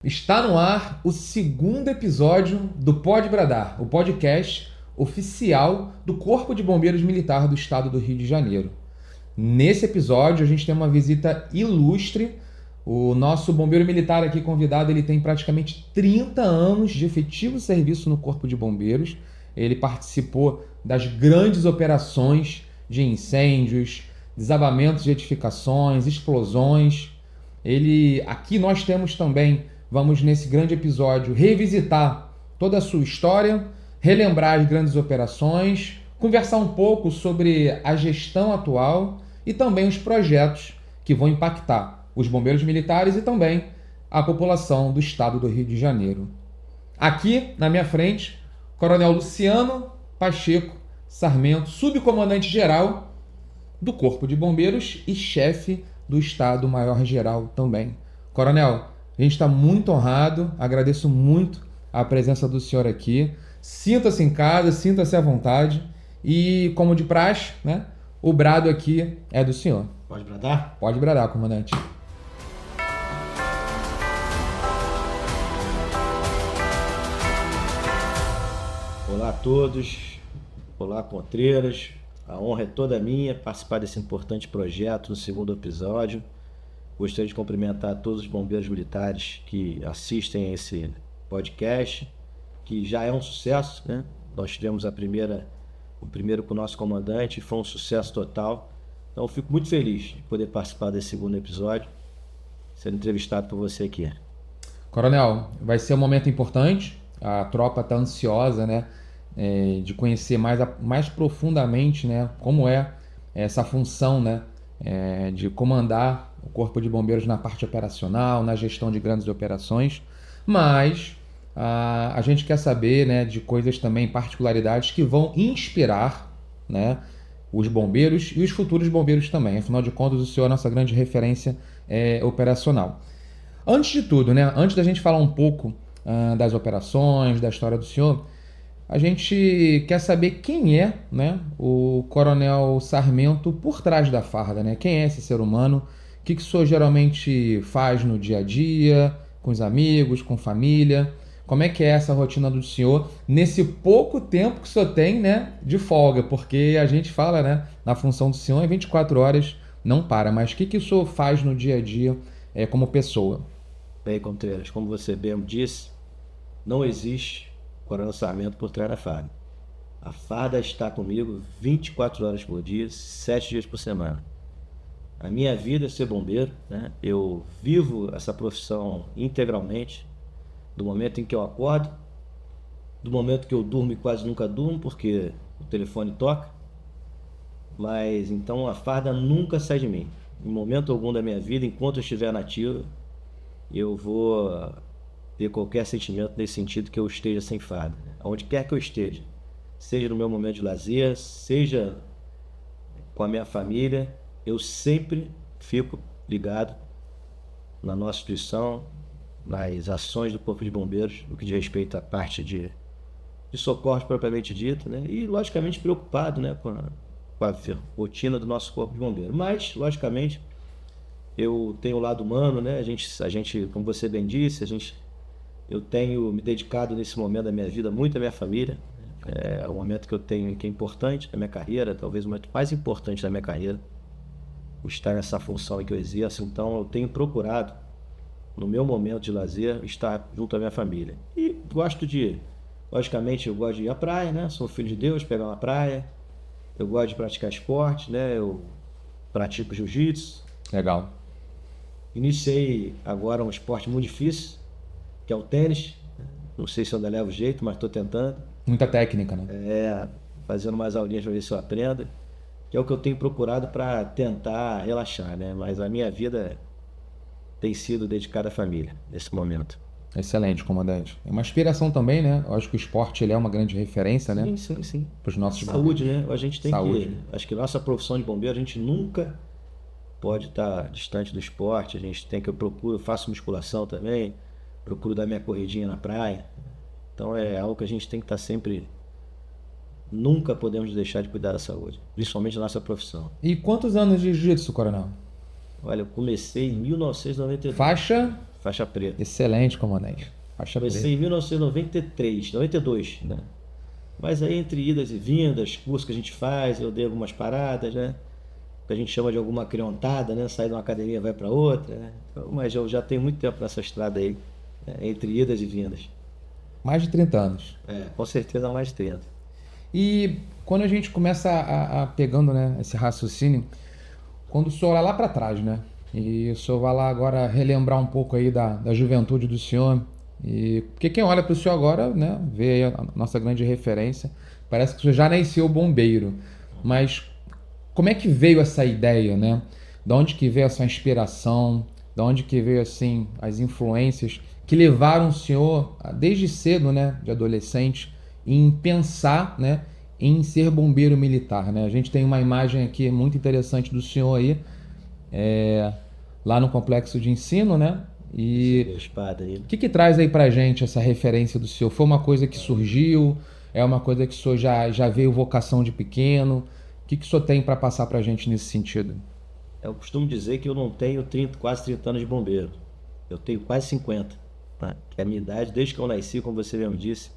Está no ar o segundo episódio do Pode Bradar, o podcast oficial do Corpo de Bombeiros Militar do Estado do Rio de Janeiro. Nesse episódio a gente tem uma visita ilustre. O nosso bombeiro militar aqui convidado, ele tem praticamente 30 anos de efetivo serviço no Corpo de Bombeiros. Ele participou das grandes operações de incêndios, desabamentos de edificações, explosões. Aqui nós temos também, vamos nesse grande episódio revisitar toda a sua história, relembrar as grandes operações, conversar um pouco sobre a gestão atual e também os projetos que vão impactar os bombeiros militares e também a população do estado do Rio de Janeiro. Aqui na minha frente, Coronel Luciano Pacheco Sarmento, subcomandante-geral do Corpo de Bombeiros e chefe do Estado-Maior-Geral também. Coronel, a gente está muito honrado, agradeço muito a presença do senhor aqui. Sinta-se em casa, sinta-se à vontade e, como de praxe, né, o brado aqui é do senhor. Pode bradar? Pode bradar, comandante. Olá a todos, olá Contreiras, a honra é toda minha participar desse importante projeto no segundo episódio. Gostaria de cumprimentar todos os bombeiros militares que assistem a esse podcast, que já é um sucesso, né? Nós tivemos o primeiro com o nosso comandante, foi um sucesso total. Então eu fico muito feliz de poder participar desse segundo episódio, sendo entrevistado por você aqui. Coronel, vai ser um momento importante, a tropa está ansiosa, né, de conhecer mais profundamente, né, como é essa função, né, de comandar o Corpo de Bombeiros na parte operacional, na gestão de grandes operações, mas a gente quer saber, né, de coisas também, particularidades que vão inspirar, né, os bombeiros e os futuros bombeiros também. Afinal de contas, o senhor é a nossa grande referência operacional. Antes de tudo, né, antes da gente falar um pouco das operações, da história do senhor, a gente quer saber quem é, né, o Coronel Sarmento por trás da farda, né? Quem é esse ser humano? O que o senhor geralmente faz no dia a dia, com os amigos, com família? Como é que é essa rotina do senhor nesse pouco tempo que o senhor tem, né, de folga? Porque a gente fala, né, na função do senhor é 24 horas, não para. Mas o que o senhor faz no dia a dia como pessoa? Bem, Contreiras, como você bem disse, não existe Coronel Sarmento por trás da farda. A farda está comigo 24 horas por dia, 7 dias por semana. A minha vida é ser bombeiro, né? Eu vivo essa profissão integralmente, do momento em que eu acordo, do momento que eu durmo e quase nunca durmo, porque o telefone toca. Mas então a farda nunca sai de mim. Em momento algum da minha vida, enquanto eu estiver nativa, eu vou ter qualquer sentimento nesse sentido que eu esteja sem farda. Onde quer que eu esteja, seja no meu momento de lazer, seja com a minha família, eu sempre fico ligado na nossa instituição, nas ações do Corpo de Bombeiros, no que diz respeito à parte de socorro propriamente dito, né? E logicamente preocupado, né, com a rotina do nosso Corpo de Bombeiros. Mas, logicamente, eu tenho o lado humano, né? A gente, como você bem disse, eu tenho me dedicado nesse momento da minha vida muito à minha família. É um momento que eu tenho que é importante na minha carreira, talvez o momento mais importante da minha carreira, estar nessa função que eu exerço. Então eu tenho procurado, no meu momento de lazer, estar junto à minha família. E logicamente eu gosto de ir à praia, né? Sou filho de Deus, pegar uma praia. Eu gosto de praticar esporte, né? Eu pratico jiu-jitsu. Legal. Iniciei agora um esporte muito difícil, que é o tênis. Não sei se eu ainda levo jeito, mas estou tentando. Muita técnica, né? Fazendo umas aulinhas para ver se eu aprendo. Que é o que eu tenho procurado para tentar relaxar, né? Mas a minha vida tem sido dedicada à família nesse momento. Excelente, comandante. É uma inspiração também, né? Eu acho que o esporte ele é uma grande referência, né? Sim. Para os nossos saúde, né? A gente tem saúde. Acho que nossa profissão de bombeiro, a gente nunca pode estar distante do esporte. A gente tem que eu faço musculação também, procuro dar minha corridinha na praia. Então é algo que a gente tem que estar sempre. Nunca podemos deixar de cuidar da saúde, principalmente na nossa profissão. E quantos anos de jiu-jitsu, coronel? Olha, eu comecei em 1992. Faixa faixa preta. Excelente, comandante. Faixa Comecei preta. em 1993, 92, né? Mas aí entre idas e vindas, cursos que a gente faz, eu dei algumas paradas, né? Que a gente chama de alguma criontada, né? Sair de uma academia vai para outra, né? Então, mas eu já tenho muito tempo nessa estrada aí, né? Entre idas e vindas. Mais de 30 anos. Com certeza mais de 30. E quando a gente começa a pegando, né, esse raciocínio, quando o senhor olha lá para trás, né? E o senhor vai lá agora relembrar um pouco aí da juventude do senhor. E porque quem olha para o senhor agora, né, vê aí a nossa grande referência. Parece que o senhor já nasceu bombeiro. Mas como é que veio essa ideia, né? Da onde que veio essa inspiração? Da onde que veio assim as influências que levaram o senhor desde cedo, né, de adolescente, em pensar, né, em ser bombeiro militar, né? A gente tem uma imagem aqui muito interessante do senhor aí, lá no complexo de ensino, né? E Espada aí. o que traz aí pra gente essa referência do senhor? Foi uma coisa que surgiu? É uma coisa que o senhor já veio vocação de pequeno? O que o senhor tem para passar pra gente nesse sentido? Eu costumo dizer que eu não tenho quase 30 anos de bombeiro. Eu tenho quase 50. Tá? Que é a minha idade, desde que eu nasci, como você mesmo disse,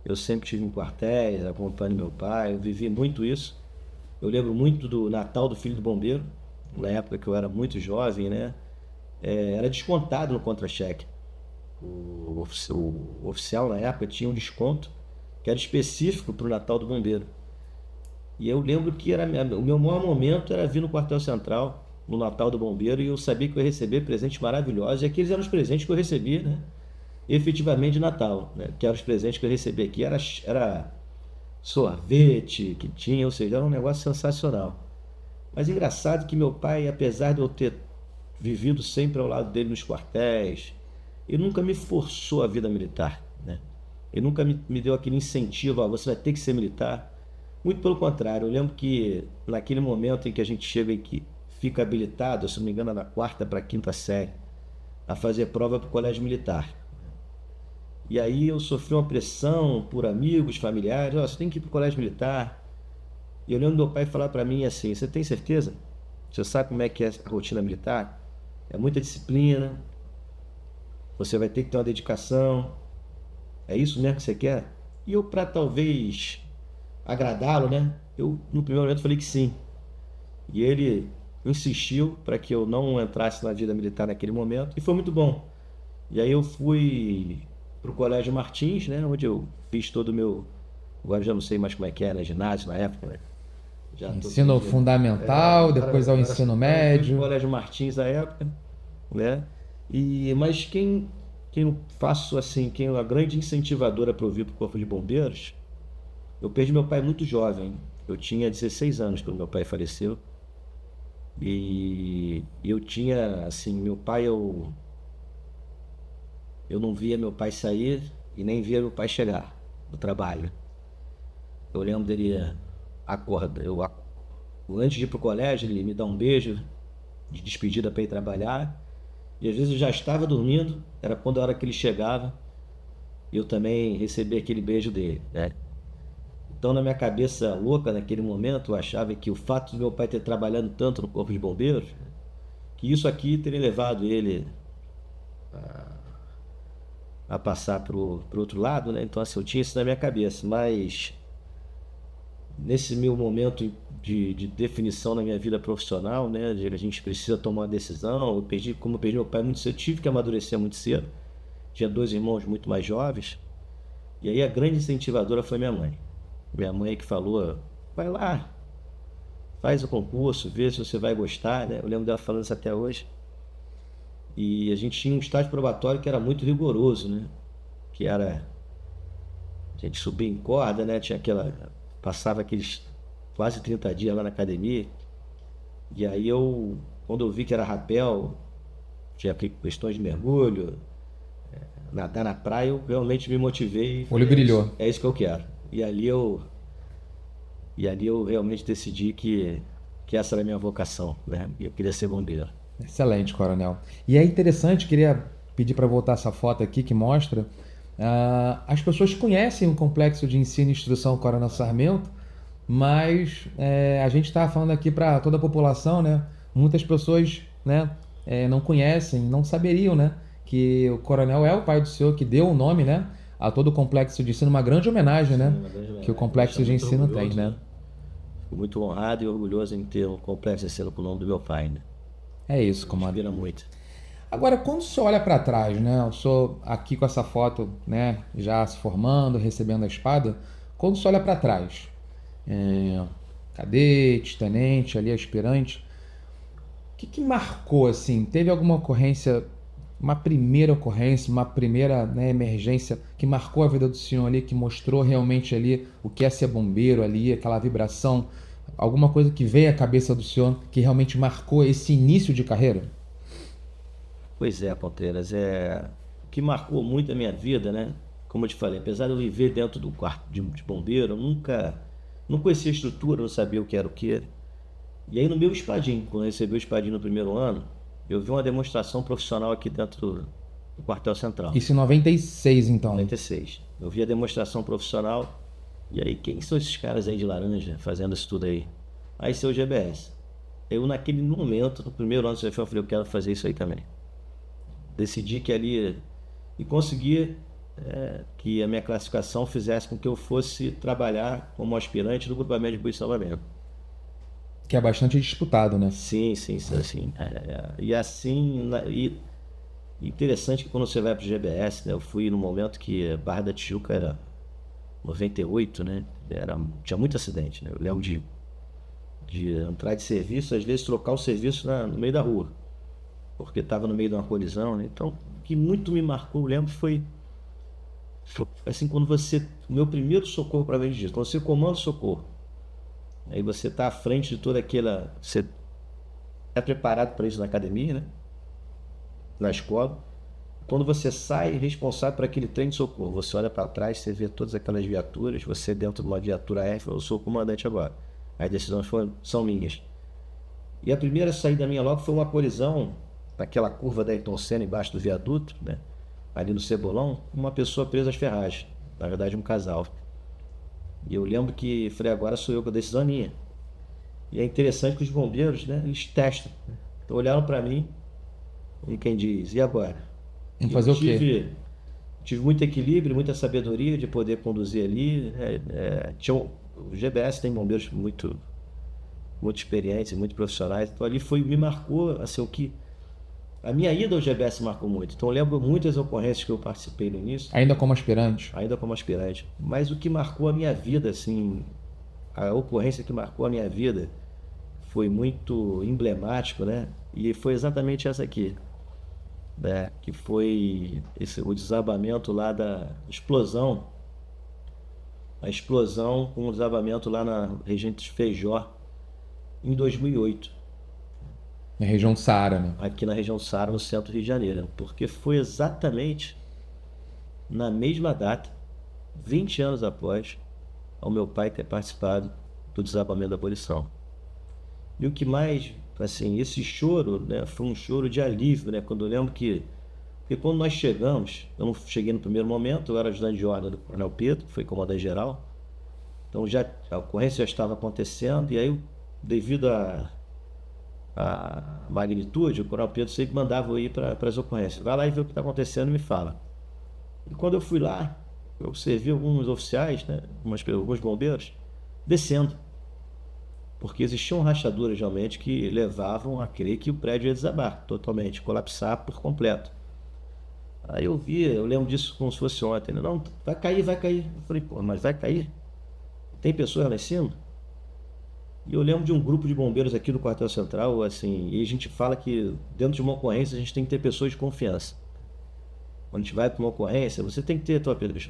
eu sempre estive em quartéis, acompanhando meu pai, eu vivi muito isso. Eu lembro muito do Natal do Filho do Bombeiro, na época que eu era muito jovem, né? Era descontado no contra-cheque. O oficial na época tinha um desconto que era específico para o Natal do Bombeiro. E eu lembro que o meu maior momento era vir no quartel central, no Natal do Bombeiro, e eu sabia que eu ia receber presentes maravilhosos, e aqueles eram os presentes que eu recebia, né? Efetivamente de Natal, né? Que eram os presentes que eu recebi aqui, era sorvete que tinha, ou seja, era um negócio sensacional. Mas engraçado que meu pai, apesar de eu ter vivido sempre ao lado dele nos quartéis, ele nunca me forçou a vida militar, né? Ele nunca me deu aquele incentivo, você vai ter que ser militar. Muito pelo contrário, eu lembro que naquele momento em que a gente chega e que fica habilitado, se não me engano, da 4ª para a 5ª série, a fazer prova para o colégio militar. E aí eu sofri uma pressão por amigos, familiares, você tem que ir para o colégio militar. E eu lembro meu pai falar para mim assim, você tem certeza? Você sabe como é que é a rotina militar? É muita disciplina, você vai ter que ter uma dedicação, é isso mesmo que você quer? E eu, para talvez agradá-lo, né? Eu no primeiro momento falei que sim. E ele insistiu para que eu não entrasse na vida militar naquele momento, e foi muito bom. E aí eu fui para o Colégio Martins, né? Onde eu fiz todo o meu... Agora já não sei mais como é que era, ginásio na época, né? Ensino fundamental, depois ao ensino médio. Eu fui pro Colégio Martins na época, né? Mas quem eu faço assim, quem é a grande incentivadora para eu vir para o Corpo de Bombeiros, eu perdi meu pai muito jovem. Eu tinha 16 anos quando meu pai faleceu. E eu tinha, assim, meu pai, eu não via meu pai sair e nem via meu pai chegar do trabalho. Eu lembro dele acordar, antes de ir pro colégio, ele me dá um beijo de despedida para ir trabalhar. E às vezes eu já estava dormindo, era quando a hora que ele chegava, eu também recebi aquele beijo dele, né? Então, na minha cabeça louca, naquele momento, eu achava que o fato de meu pai ter trabalhado tanto no Corpo de Bombeiros, que isso aqui teria levado ele a passar pro outro lado, né? Então, assim, eu tinha isso na minha cabeça, mas nesse meu momento de definição na minha vida profissional, né? A gente precisa tomar uma decisão. Como eu perdi meu pai muito cedo, tive que amadurecer muito cedo. Tinha 2 irmãos muito mais jovens. E aí a grande incentivadora foi minha mãe. Minha mãe que falou, vai lá, faz o concurso, vê se você vai gostar, né? Eu lembro dela falando isso até hoje. E a gente tinha um estágio probatório que era muito rigoroso, né? Que era... A gente subia em corda, né? Tinha passava aqueles quase 30 dias lá na academia. E aí quando eu vi que era rapel, tinha questões de mergulho, nadar na praia, eu realmente me motivei. O olho brilhou. É isso que eu quero. E ali eu realmente decidi que essa era a minha vocação, né? E eu queria ser bombeiro. Excelente, coronel. E é interessante, queria pedir para voltar essa foto aqui que mostra... as pessoas conhecem o complexo de ensino e instrução Coronel Sarmento, mas a gente está falando aqui para toda a população, né? Muitas pessoas, né, não conhecem, não saberiam, né, que o coronel é o pai do senhor, que deu o nome, né, a todo o complexo de ensino, uma grande homenagem, né, Uma grande homenagem. que o complexo de ensino tem, né? Fico muito honrado e orgulhoso em ter um complexo de ensino com o nome do meu pai, né? É isso, comandante. Inspira muito. Agora, quando o senhor olha para trás, né, o senhor aqui com essa foto, né, já se formando, recebendo a espada, quando o senhor olha para trás, cadete, tenente, ali aspirante, o que marcou, assim? Teve alguma ocorrência, uma primeira ocorrência, uma primeira, né, emergência que marcou a vida do senhor ali, que mostrou realmente ali o que é ser bombeiro ali, aquela vibração, alguma coisa que veio à cabeça do senhor que realmente marcou esse início de carreira? Pois é, Ponteiras, o que marcou muito a minha vida, né? Como eu te falei, apesar de eu viver dentro do quarto de bombeiro, eu não conhecia a estrutura, não sabia o que era o que. E aí no meu espadim, quando eu recebi o espadim no primeiro ano, eu vi uma demonstração profissional aqui dentro do quartel central. Isso em 96, então. 96. Eu vi a demonstração profissional, e aí, quem são esses caras aí de laranja fazendo isso tudo aí? Aí, seu GBS. Eu, naquele momento, no primeiro ano do CFL, eu falei, eu quero fazer isso aí também. Decidi que ali, e consegui que a minha classificação fizesse com que eu fosse trabalhar como aspirante no grupamento de busca e salvamento. Que é bastante disputado, né? Sim. E assim, interessante que quando você vai para o GBS, né, eu fui no momento que Barra da Tijuca era 98, né? Tinha muito acidente, né? Eu lembro de entrar de serviço, às vezes trocar o serviço no meio da rua, porque estava no meio de uma colisão, né? Então, o que muito me marcou, eu lembro, foi assim, o meu primeiro socorro para vendido, quando você comanda o socorro, aí você está à frente de toda aquela, você é preparado para isso na academia, né? Na escola. Quando você sai responsável por aquele trem de socorro, você olha para trás, você vê todas aquelas viaturas, você dentro de uma viatura F, eu sou o comandante agora. As decisões são minhas. E a primeira saída minha logo foi uma colisão naquela curva da Ayrton Senna embaixo do viaduto, né? Ali no Cebolão, uma pessoa presa às ferragens, na verdade um casal. E eu lembro que falei, agora sou eu com a decisão minha. E é interessante que os bombeiros, né, eles testam. Então olharam para mim e quem diz, e agora? Vamos fazer o quê? Tive muito equilíbrio, muita sabedoria de poder conduzir ali. O GBS tem bombeiros muito experientes, muito profissionais. Então ali me marcou, assim, a minha ida ao GBS marcou muito. Então eu lembro muitas ocorrências que eu participei no início. Ainda como aspirante? Ainda como aspirante. Mas o que marcou a minha vida, assim, a ocorrência que marcou a minha vida foi muito emblemático, né? E foi exatamente essa aqui. Né, que foi o desabamento lá da explosão, a explosão com o desabamento lá na região de Feijó em 2008. Na região do Saara, né? Aqui na região do Saara, no centro do Rio de Janeiro, porque foi exatamente na mesma data, 20 anos após ao meu pai ter participado do desabamento da abolição. E o que mais, assim, esse choro, né, foi um choro de alívio, né, quando eu lembro porque quando nós chegamos, eu não cheguei no primeiro momento, eu era ajudante de ordem do Coronel Pedro, que foi comandante geral, então a ocorrência já estava acontecendo, e aí, devido à magnitude, o Coronel Pedro sempre mandava eu ir para as ocorrências, vai lá e vê o que está acontecendo e me fala. E quando eu fui lá, eu observei alguns oficiais, né, alguns bombeiros, descendo, porque existiam rachaduras realmente que levavam a crer que o prédio ia desabar totalmente, colapsar por completo. Aí eu lembro disso como se fosse ontem, né? Não, vai cair. Eu falei, pô, mas vai cair? Tem pessoas lá em cima? E eu lembro de um grupo de bombeiros aqui do quartel central, assim, e a gente fala que dentro de uma ocorrência a gente tem que ter pessoas de confiança. Quando a gente vai para uma ocorrência, você tem que ter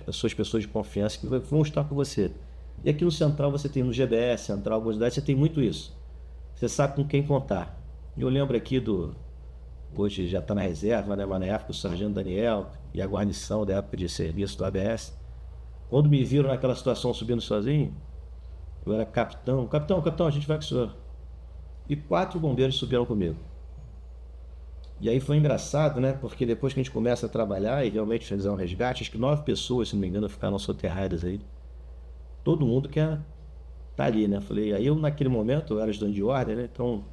as suas pessoas de confiança que vão estar com você. E aqui no Central você tem, no GBS, Central, algumas cidades, você tem muito isso. Você sabe com quem contar. E eu lembro aqui hoje já está na reserva, né? Mas na época o Sargento Daniel e a guarnição da época de serviço do ABS. Quando me viram naquela situação subindo sozinho, eu era capitão, a gente vai com o senhor. E 4 bombeiros subiram comigo. E aí foi engraçado, né? Porque depois que a gente começa a trabalhar e realmente fazer um resgate, acho que 9 pessoas, se não me engano, ficaram soterradas aí. Todo mundo quer estar ali, né? Falei, aí eu naquele momento, eu era ajudante de ordem, né? Então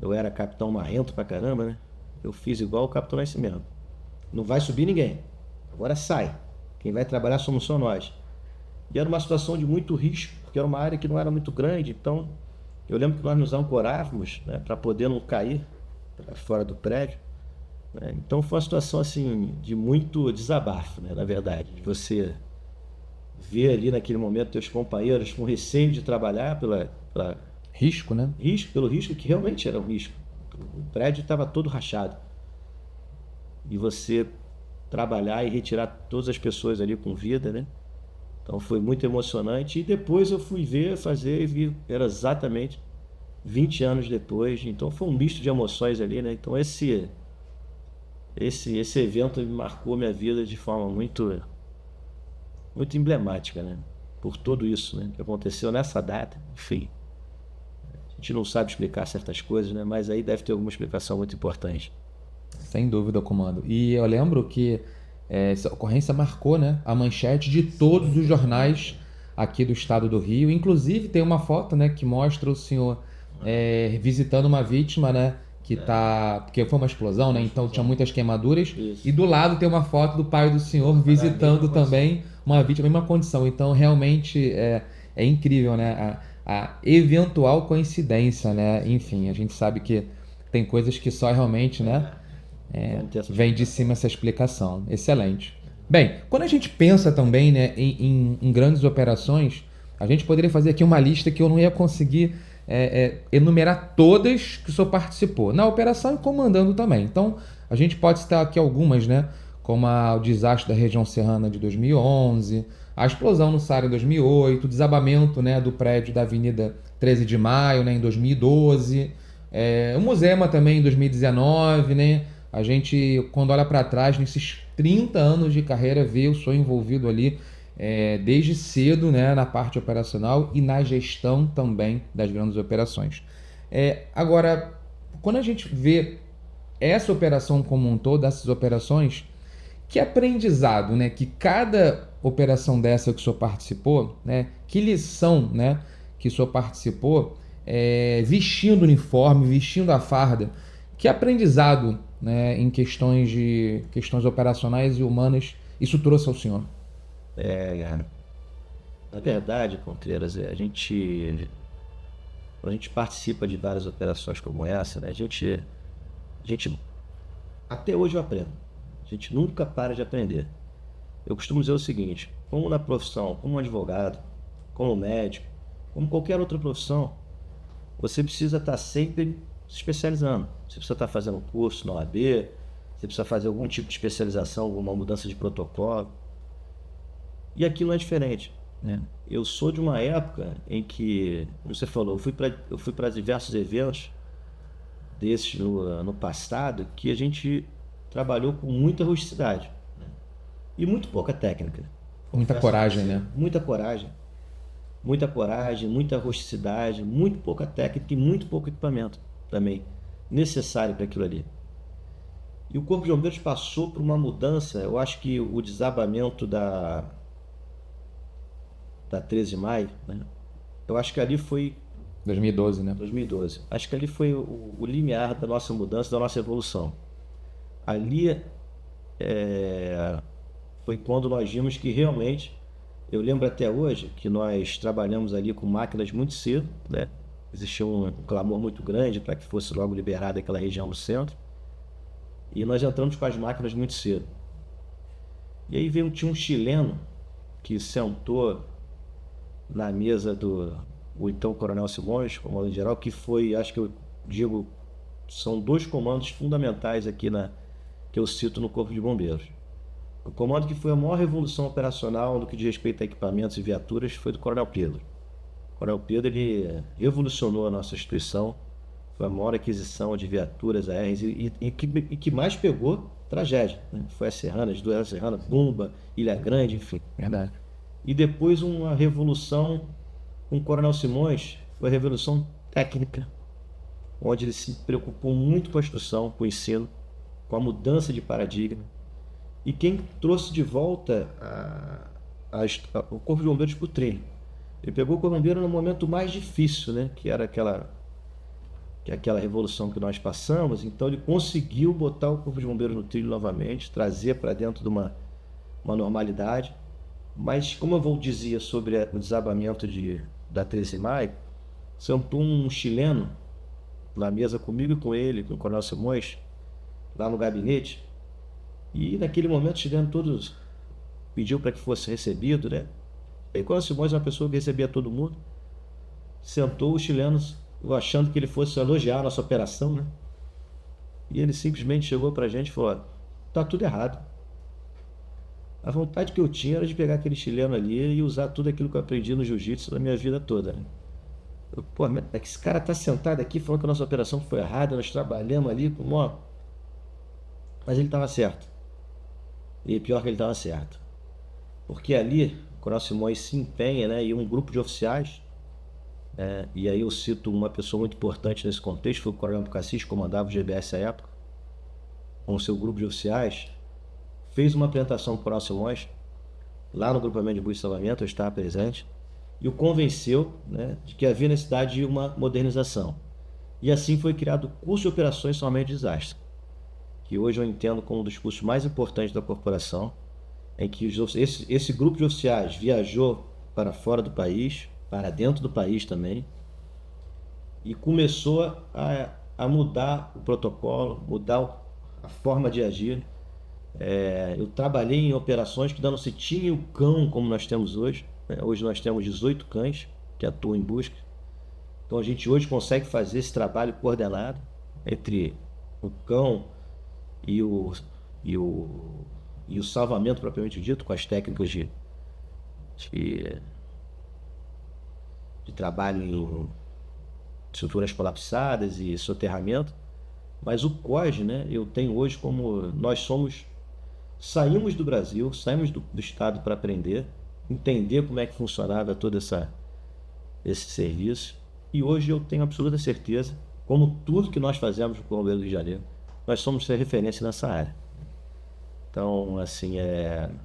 eu era capitão marrento pra caramba, né? Eu fiz igual o Capitão Nascimento. não vai subir ninguém. Agora sai. Quem vai trabalhar somos só nós. E era uma situação de muito risco, porque era uma área que não era muito grande. Então, eu lembro que nós nos ancorávamos, né, para poder não cair pra fora do prédio. Né? Então, foi uma situação assim de muito desabafo, né, na verdade. De você ver ali naquele momento teus companheiros com receio de trabalhar pela Risco, né? pelo risco que realmente era um risco. O prédio estava todo rachado. E você trabalhar e retirar todas as pessoas ali com vida, né? Então foi muito emocionante. E depois eu fui ver, fazer e vi, era exatamente 20 anos depois. Então foi um misto de emoções ali, né? Então esse evento me marcou minha vida de forma muito emblemática, né? Por tudo isso, né, que aconteceu nessa data. Enfim, a gente não sabe explicar certas coisas, né? Mas aí deve ter alguma explicação muito importante. Sem dúvida, comando. E eu lembro que essa ocorrência marcou, né, a manchete de todos os jornais aqui do estado do Rio. Inclusive tem uma foto, né, que mostra o senhor visitando uma vítima, né, que tá, porque foi uma explosão, né, então tinha muitas queimaduras. Isso. E do lado tem uma foto do pai do senhor visitando também uma vítima em mesma condição. Então realmente é incrível, né, a eventual coincidência, né. Enfim, a gente sabe que tem coisas que só realmente, né, vem de cima essa explicação. Excelente. Bem, quando a gente pensa também, né, em grandes operações, a gente poderia fazer aqui uma lista que eu não ia conseguir enumerar todas que o senhor participou. Na operação e comandando também. Então, a gente pode citar aqui algumas, né, como o desastre da região serrana de 2011, a explosão no Saara em 2008, o desabamento, né, do prédio da Avenida 13 de Maio, né, em 2012, o Musema também em 2019, né. A gente, quando olha para trás, nesses 30 anos de carreira, vê o senhor envolvido ali desde cedo, né, na parte operacional e na gestão também das grandes operações. Agora, quando a gente vê essa operação como um todo, essas operações, que aprendizado, né, que cada operação dessa que o senhor participou, né, que lição, né, que o senhor participou, vestindo o uniforme, vestindo a farda, que aprendizado, né, em questões operacionais e humanas isso trouxe ao senhor? Na verdade, Contreiras, quando a gente participa de várias operações como essa, né, a gente, até hoje eu aprendo. A gente nunca para de aprender. Eu costumo dizer o seguinte, como na profissão, como advogado, como médico, como qualquer outra profissão, você precisa estar sempre se especializando. Você precisa estar fazendo um curso na OAB, você precisa fazer algum tipo de especialização, alguma mudança de protocolo. E aqui não é diferente, né? Eu sou de uma época em que, como você falou, eu fui para diversos eventos desses no passado que a gente trabalhou com muita rusticidade, né? E muito pouca técnica. Muita coragem, né? Muita coragem, muita rusticidade, muito pouca técnica e muito pouco equipamento também necessário para aquilo ali. E o Corpo de Bombeiros passou por uma mudança. Eu acho que o desabamento da 13 de maio, né? Eu acho que ali foi 2012, né? 2012. Acho que ali foi o limiar da nossa mudança, da nossa evolução. Ali foi quando nós vimos que realmente, eu lembro até hoje que nós trabalhamos ali com máquinas muito cedo, né? Existia um clamor muito grande para que fosse logo liberada aquela região do centro. E nós entramos com as máquinas muito cedo. E aí tinha um chileno que sentou na mesa o então Coronel Simões, comandante geral, que foi, acho que eu digo, são dois comandos fundamentais aqui que eu cito no Corpo de Bombeiros. O comando que foi a maior revolução operacional no que diz respeito a equipamentos e viaturas foi do Coronel Pedro. O Coronel Pedro, ele revolucionou a nossa instituição, foi a maior aquisição de viaturas aéreas e que mais pegou tragédia, né? Foi a Serrana, as duas Serrana, Bumba, Ilha Grande, enfim. Verdade. E depois uma revolução com o Coronel Simões, foi a revolução técnica, onde ele se preocupou muito com a instrução, com o ensino, com a mudança de paradigma. E quem trouxe de volta o Corpo de Bombeiros para o treino. Ele pegou o Corpo de Bombeiros no momento mais difícil, né? Que era que é aquela revolução que nós passamos. Então ele conseguiu botar o Corpo de Bombeiros no trilho novamente, trazer para dentro de uma normalidade. Mas como eu dizia sobre o desabamento da 13 de maio, sentou um chileno na mesa comigo e com ele, com o Coronel Simões, lá no gabinete, e naquele momento o chileno todos pediu para que fosse recebido, né? E o Coronel Simões é uma pessoa que recebia todo mundo. Sentou os chilenos, achando que ele fosse elogiar a nossa operação, né? E ele simplesmente chegou pra gente e falou: tá tudo errado. A vontade que eu tinha era de pegar aquele chileno ali e usar tudo aquilo que eu aprendi no jiu-jitsu na minha vida toda, né? Pô, é que esse cara tá sentado aqui falando que a nossa operação foi errada, nós trabalhamos ali com uma... Mas ele estava certo. E pior que ele estava certo. Porque ali, o Coronel Simões se empenha, né? E um grupo de oficiais, e aí eu cito uma pessoa muito importante nesse contexto, foi o Coronel Cassis, que comandava o GBS à época, com o seu grupo de oficiais, fez uma apresentação para o Coronel Simões, lá no grupamento de busca e salvamento, eu estava presente, e o convenceu, né, de que havia necessidade de uma modernização. E assim foi criado o curso de operações somente de desastre, que hoje eu entendo como um dos cursos mais importantes da corporação, em que esse grupo de oficiais viajou para fora do país, para dentro do país também, e começou a mudar o protocolo, mudar a forma de agir. Eu trabalhei em operações que ainda não se tinha o cão como nós temos hoje. Hoje nós temos 18 cães que atuam em busca. Então a gente hoje consegue fazer esse trabalho coordenado entre o cão e o salvamento propriamente dito, com as técnicas de trabalho em estruturas colapsadas e soterramento. Mas o COS, né, eu tenho hoje como saímos do Brasil, saímos do estado para aprender, entender como é que funcionava todo esse serviço, e hoje eu tenho absoluta certeza, como tudo que nós fazemos no Corpo do Rio de Janeiro, nós somos referência nessa área. Então, assim,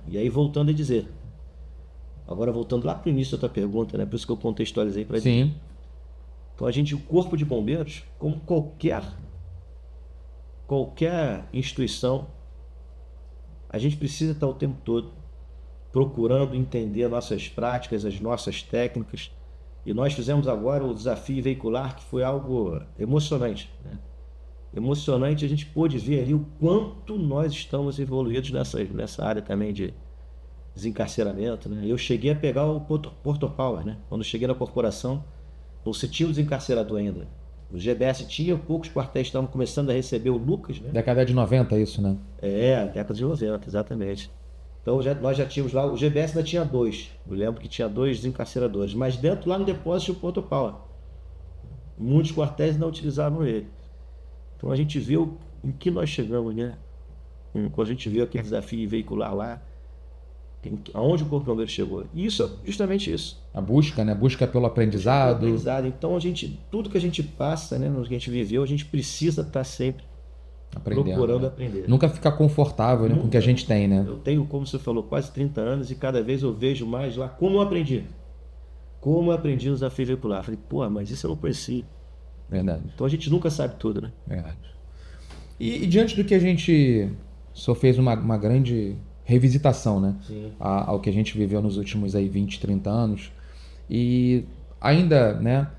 e aí voltando a dizer, agora voltando lá para o início da tua pergunta, né, por isso que eu contextualizei para ti. Sim. Então o Corpo de Bombeiros, como qualquer instituição, a gente precisa estar o tempo todo procurando entender nossas práticas, as nossas técnicas. E nós fizemos agora o desafio veicular, que foi algo emocionante, né? Emocionante, a gente pôde ver ali o quanto nós estamos evoluídos nessa área também de desencarceramento, né? Eu cheguei a pegar o Porto Power, né? Quando eu cheguei na corporação, não se tinha o desencarcerador ainda. O GBS tinha, poucos quartéis estavam começando a receber o Lucas, né? Década de 90, isso, né? Década de 90, exatamente. Então nós já tínhamos lá, o GBS ainda tinha 2. Eu lembro que tinha 2 desencarceradores, mas dentro lá no depósito tinha o Porto Power. Muitos quartéis não utilizavam ele. Então a gente viu em que nós chegamos, né? Quando a gente viu aquele desafio veicular lá, aonde o Corpo de Bombeiros chegou. E isso, justamente isso. A busca, né? Busca pelo aprendizado. Então tudo que a gente passa, né? No que a gente viveu, a gente precisa estar sempre procurando aprender. Nunca ficar confortável, né, com o que a gente tem, né? Eu tenho, como você falou, quase 30 anos e cada vez eu vejo mais lá como eu aprendi. Como eu aprendi o desafio veicular. Falei, pô, mas isso eu não conhecia. Verdade. Então a gente nunca sabe tudo, né? Verdade. E diante do que a gente só fez uma grande revisitação, né? Sim. Ao que a gente viveu nos últimos aí 20, 30 anos. E ainda, né,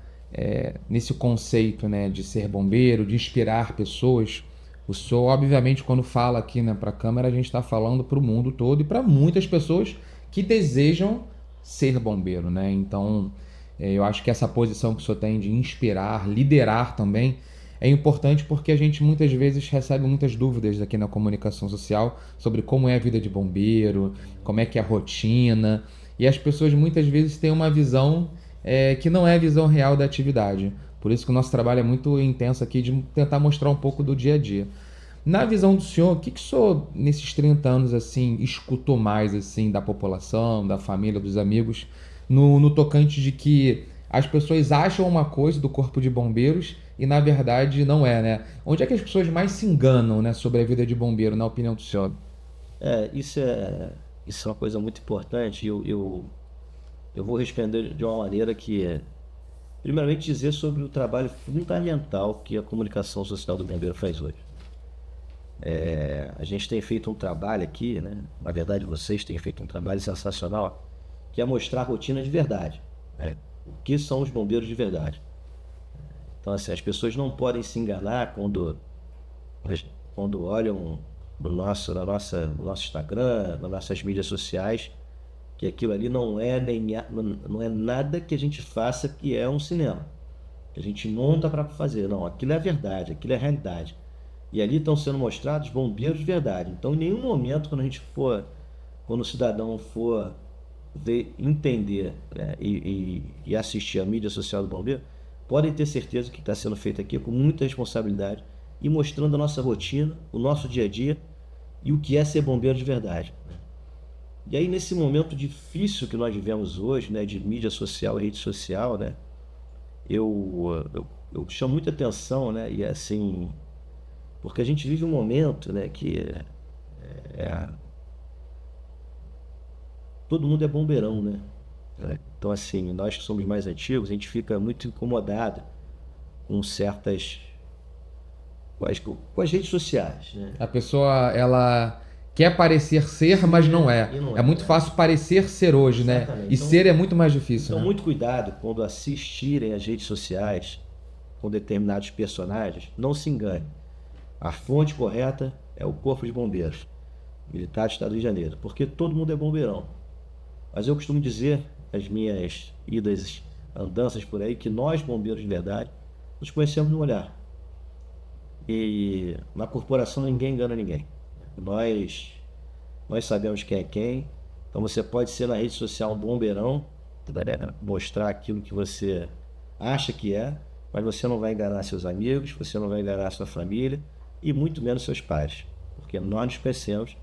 nesse conceito, né, de ser bombeiro, de inspirar pessoas, o senhor, obviamente, quando fala aqui, né, para a câmera, a gente está falando para o mundo todo e para muitas pessoas que desejam ser bombeiro, né? Então, eu acho que essa posição que o senhor tem de inspirar, liderar também, é importante porque a gente muitas vezes recebe muitas dúvidas aqui na comunicação social sobre como é a vida de bombeiro, como é que é a rotina, e as pessoas muitas vezes têm uma visão que não é a visão real da atividade. Por isso que o nosso trabalho é muito intenso aqui de tentar mostrar um pouco do dia a dia. Na visão do senhor, o que o senhor, nesses 30 anos, assim, escutou mais assim, da população, da família, dos amigos, no tocante de que as pessoas acham uma coisa do Corpo de Bombeiros e, na verdade, não é, né? Onde é que as pessoas mais se enganam, né, sobre a vida de bombeiro, na opinião do senhor? Isso é uma coisa muito importante. Eu vou responder de uma maneira que Primeiramente, dizer sobre o trabalho fundamental que a comunicação social do bombeiro faz hoje. A gente tem feito um trabalho aqui, né? Na verdade, vocês têm feito um trabalho sensacional, que é mostrar a rotina de verdade, né? O que são os bombeiros de verdade. Então, assim, as pessoas não podem se enganar quando olham no nosso Instagram, nas nossas mídias sociais, que aquilo ali não é nada que a gente faça que é um cinema, que a gente monta para fazer. Não, aquilo é verdade, aquilo é realidade. E ali estão sendo mostrados bombeiros de verdade. Então, em nenhum momento, quando o cidadão for ver, entender, né, e assistir a mídia social do bombeiro, podem ter certeza que está sendo feito aqui com muita responsabilidade e mostrando a nossa rotina, o nosso dia a dia e o que é ser bombeiro de verdade. E aí, nesse momento difícil que nós vivemos hoje, né, de mídia social e rede social, né, eu chamo muita atenção, né, e assim, porque a gente vive um momento, né, que todo mundo é bombeirão, né? Então, assim, nós que somos mais antigos, a gente fica muito incomodado com com as redes sociais, né? A pessoa, ela quer parecer ser, mas não é. E não É muito fácil parecer ser hoje, né? Exatamente. E Então, ser é muito mais difícil, Então, né? muito cuidado quando assistirem às redes sociais com determinados personagens, não se engane. A fonte correta é o Corpo de Bombeiros Militar do Estado do Rio de Janeiro, porque todo mundo é bombeirão. Mas eu costumo dizer, nas minhas idas, andanças por aí, que nós, bombeiros de verdade, nos conhecemos no olhar. E na corporação ninguém engana ninguém. Nós sabemos quem é quem. Então você pode ser na rede social um bombeirão, mostrar aquilo que você acha que é, mas você não vai enganar seus amigos, você não vai enganar sua família e muito menos seus pais, porque nós nos conhecemos.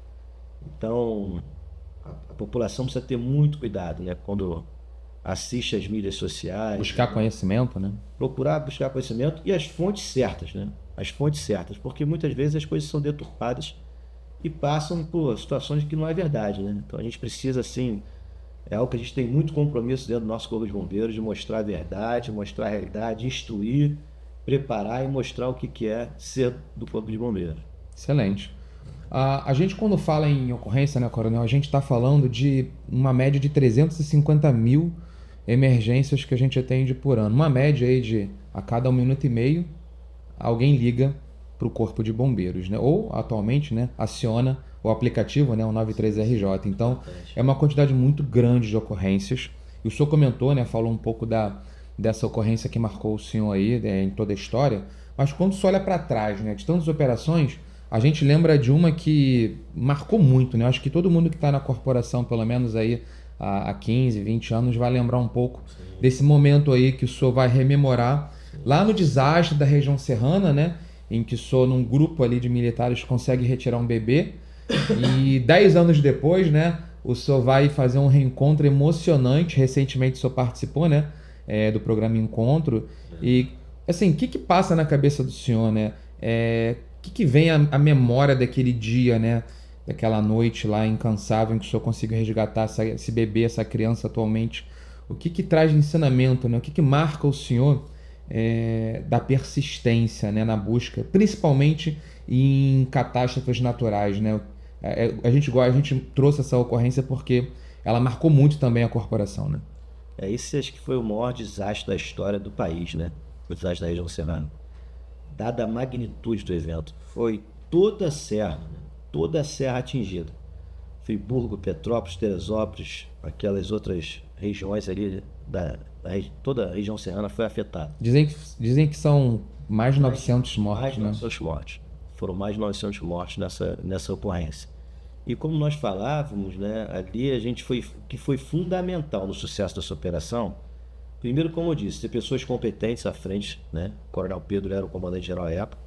Então a população precisa ter muito cuidado, né, quando assiste às mídias sociais. Buscar conhecimento, né? Procurar buscar conhecimento e as fontes certas, né? As fontes certas, porque muitas vezes as coisas são deturpadas e passam por situações que não é verdade, né? Então a gente precisa, assim, é algo que a gente tem muito compromisso dentro do nosso Corpo de Bombeiros, de mostrar a verdade, mostrar a realidade, instruir, preparar e mostrar o que é ser do Corpo de Bombeiros. Excelente. A gente, quando fala em ocorrência, né, Coronel, a gente está falando de uma média de 350 mil emergências que a gente atende por ano. Uma média aí de, a cada 1 minuto e meio, alguém liga para o Corpo de Bombeiros, né? Ou, atualmente, né, aciona o aplicativo, né, o 93RJ. Então, é uma quantidade muito grande de ocorrências. E o senhor comentou, né, falou um pouco dessa ocorrência que marcou o senhor aí, né, em toda a história. Mas quando você olha para trás, né, de tantas operações, a gente lembra de uma que marcou muito, né? Acho que todo mundo que está na corporação, pelo menos aí há 15, 20 anos, vai lembrar um pouco desse momento aí que o senhor vai rememorar lá no desastre da região serrana, né? Em que o senhor, num grupo ali de militares, consegue retirar um bebê. E 10 anos depois, né? O senhor vai fazer um reencontro emocionante. Recentemente o senhor participou, né? Do programa Encontro. E, assim, o que passa na cabeça do senhor, né? O que vem à memória daquele dia, né? Daquela noite lá incansável em que o senhor conseguiu resgatar esse bebê, essa criança atualmente? O que traz de ensinamento, né? O que marca o senhor da persistência, né? Na busca, principalmente em catástrofes naturais, né? A gente trouxe essa ocorrência porque ela marcou muito também a corporação, né? Esse acho que foi o maior desastre da história do país, né? O desastre da região serrana. Dada a magnitude do evento, foi toda a serra atingida. Friburgo, Petrópolis, Teresópolis, aquelas outras regiões ali, toda a região serrana foi afetada. Dizem que são mais de 900 mortos, mais de né? 900 mortos. Foram mais de 900 mortos nessa ocorrência. E como nós falávamos, né, ali que foi fundamental no sucesso dessa operação. Primeiro, como eu disse, ter pessoas competentes à frente, né? O Coronel Pedro era o comandante-geral à época.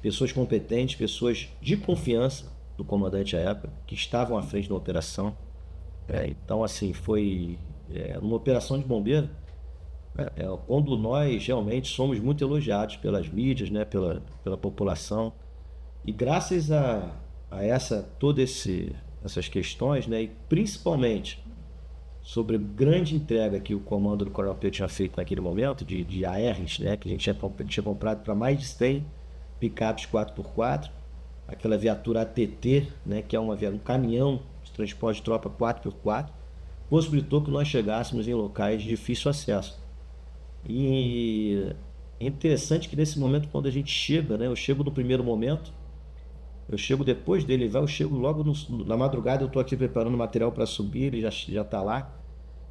Pessoas competentes, pessoas de confiança do comandante à época, que estavam à frente da operação. Então, assim, foi uma operação de bombeiro, quando nós realmente somos muito elogiados pelas mídias, né? Pela população. E graças a essas questões, né? E principalmente sobre a grande entrega que o comando do Coronel Pedro tinha feito naquele momento, de ARs, né, que a gente tinha comprado para mais de 100 picapes 4x4, aquela viatura ATT, né, que é um caminhão de transporte de tropa 4x4, possibilitou que nós chegássemos em locais de difícil acesso. E é interessante que nesse momento, quando a gente chega, né, eu chego no primeiro momento, eu chego depois dele, eu chego logo na madrugada, eu estou aqui preparando material para subir, ele já está lá.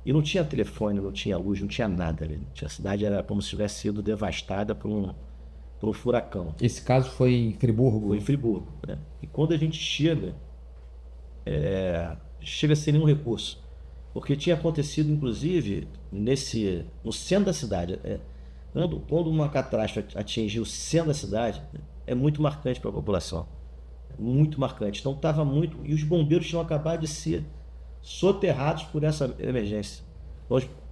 E não tinha telefone, não tinha luz, não tinha nada ali. A cidade era como se tivesse sido devastada por um furacão. Esse caso foi em Friburgo? Foi em Friburgo, né? E quando a gente chega sem nenhum recurso. Porque tinha acontecido, inclusive, no centro da cidade. Quando uma catástrofe atingiu o centro da cidade, é muito marcante para a população. Muito marcante. Então estava muito... E os bombeiros tinham acabado de ser soterrados por essa emergência.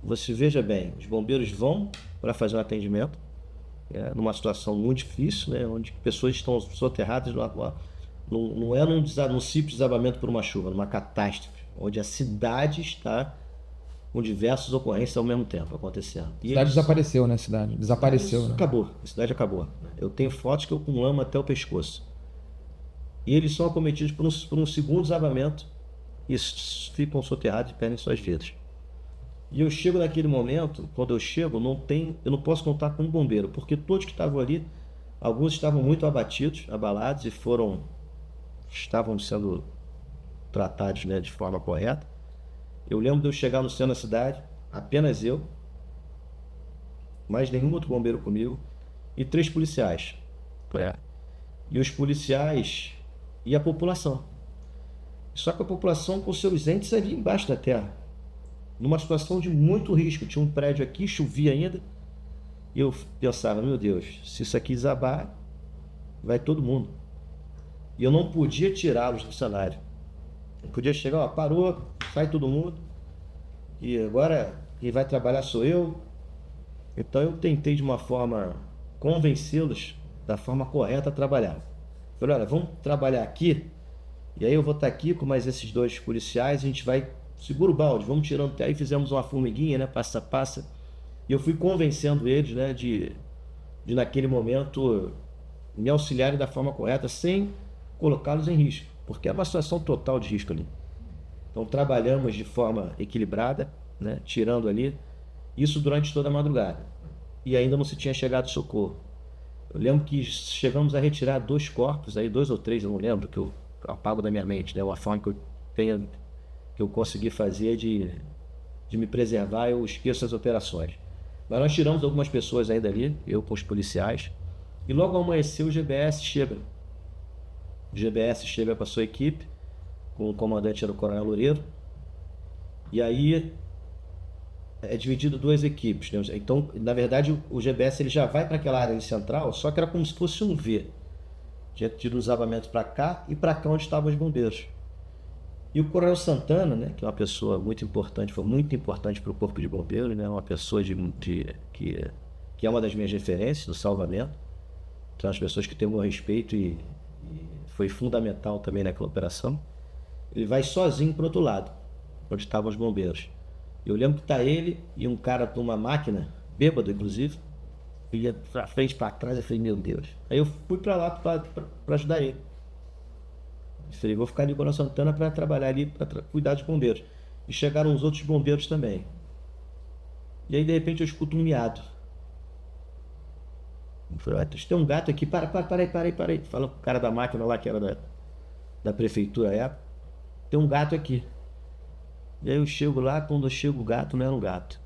Você veja bem, os bombeiros vão para fazer um atendimento, numa situação muito difícil, né, onde pessoas estão soterradas, não é num simples desabamento por uma chuva, numa catástrofe, onde a cidade está com diversas ocorrências ao mesmo tempo acontecendo. A cidade desapareceu, né? Desapareceu. Né? Acabou, a cidade acabou. Eu tenho fotos que eu com lama até o pescoço. E eles são acometidos por um segundo desabamento e ficam soterrados e perdem suas vidas. E eu chego naquele momento, quando eu chego, eu não posso contar com um bombeiro, porque todos que estavam ali, alguns estavam muito abalados e estavam sendo tratados, né, de forma correta. Eu lembro de eu chegar no centro da cidade, apenas eu, mais nenhum outro bombeiro comigo, e 3 policiais. E os policiais e a população. Só que a população com seus entes ali embaixo da terra, numa situação de muito risco. Tinha um prédio aqui, chovia ainda, e eu pensava, meu Deus, se isso aqui desabar, vai todo mundo. E eu não podia tirá-los do cenário. Eu podia chegar, parou, sai todo mundo, e agora quem vai trabalhar sou eu. Então eu tentei de uma forma convencê-los da forma correta a trabalhar. Falei, olha, vamos trabalhar aqui. E aí eu vou estar aqui com mais esses 2 policiais, a gente vai, segura o balde, vamos tirando até aí, fizemos uma formiguinha, né, passa a passa. E eu fui convencendo eles, né, de naquele momento me auxiliarem da forma correta, sem colocá-los em risco, porque é uma situação total de risco ali. Então trabalhamos de forma equilibrada, né, tirando ali, isso durante toda a madrugada. E ainda não se tinha chegado socorro. Eu lembro que chegamos a retirar 2 corpos, aí 2 ou 3, eu não lembro, que eu apago da minha mente, né? Uma forma que eu consegui fazer de me preservar, eu esqueço as operações. Mas nós tiramos algumas pessoas ainda ali, eu com os policiais, e logo ao amanhecer o GBS chega. O GBS chega para a sua equipe, com o comandante era o Coronel Loureiro, e aí é dividido 2 equipes, né? Então, na verdade, o GBS ele já vai para aquela área central, só que era como se fosse um V. Tinha tido os desabamentos para cá e para cá onde estavam os bombeiros. E o Coronel Santana, né, que é uma pessoa muito importante, foi muito importante para o Corpo de Bombeiros, né, uma pessoa que é uma das minhas referências do salvamento. São as pessoas que têm o meu respeito e foi fundamental também naquela operação. Ele vai sozinho para o outro lado, onde estavam os bombeiros. Eu lembro que está ele e um cara com uma máquina, bêbado inclusive, ia para frente, para trás. Eu falei, meu Deus. Aí eu fui para lá para ajudar ele. Eu falei, vou ficar ali com a Santana para trabalhar ali, para cuidar dos bombeiros. E chegaram os outros bombeiros também. E aí de repente eu escuto um miado. Eu falei, tem um gato aqui, para aí. Fala com o cara da máquina lá, que era da prefeitura, tem um gato aqui. E aí eu chego lá, quando eu chego o gato, não era um gato.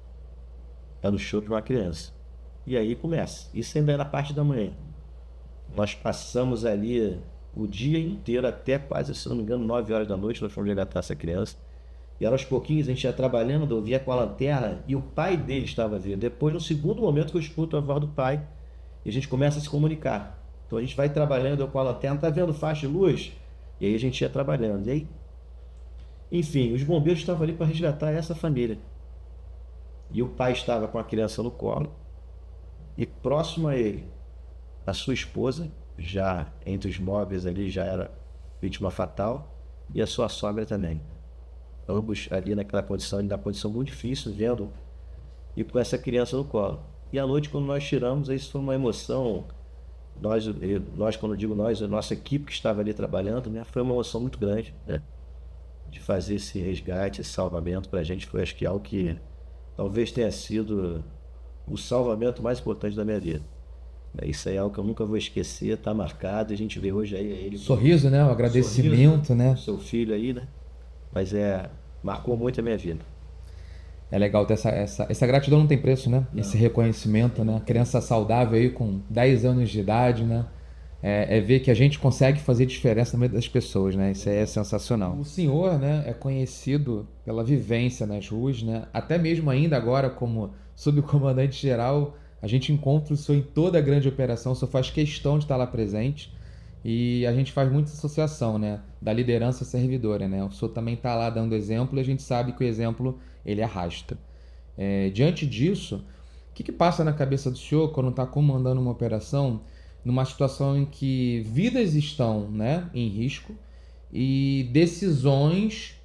Era o choro de uma criança. E aí começa. Isso ainda é na parte da manhã. Nós passamos ali o dia inteiro, até quase, se não me engano, 9 horas da noite, nós fomos resgatar essa criança. E aos pouquinhos a gente ia trabalhando, eu via com a lanterna e o pai dele estava vindo. Depois, no segundo momento que eu escuto a voz do pai, e a gente começa a se comunicar. Então a gente vai trabalhando, eu com a lanterna, tá vendo faixa de luz? E aí a gente ia trabalhando. E aí, enfim, os bombeiros estavam ali para resgatar essa família. E o pai estava com a criança no colo. E próximo a ele, a sua esposa, já entre os móveis ali, já era vítima fatal, e a sua sogra também. ambos ali naquela condição, na condição muito difícil, vendo, e com essa criança no colo. E à noite, quando nós tiramos, isso foi uma emoção. Nós, quando eu digo nós, a nossa equipe que estava ali trabalhando, né, foi uma emoção muito grande, né, de fazer esse resgate, esse salvamento para a gente. Foi, acho que, algo que talvez tenha sido o salvamento mais importante da minha vida. Isso aí é algo que eu nunca vou esquecer, tá marcado. A gente vê hoje aí ele. Sorriso, né? O agradecimento, sorriso, né? Seu filho aí, né? Mas marcou muito a minha vida. É legal ter essa gratidão, não tem preço, né? Esse reconhecimento, né? Criança saudável aí com 10 anos de idade, né? É ver que a gente consegue fazer diferença no meio das pessoas, né? Isso aí é sensacional. O senhor, né, é conhecido pela vivência nas ruas, né? Até mesmo ainda agora como subcomandante geral, a gente encontra o senhor em toda a grande operação, o senhor faz questão de estar lá presente e a gente faz muita associação, né? Da liderança servidora, né? O senhor também está lá dando exemplo e a gente sabe que o exemplo ele arrasta. Diante disso, o que passa na cabeça do senhor quando está comandando uma operação numa situação em que vidas estão, né, em risco e decisões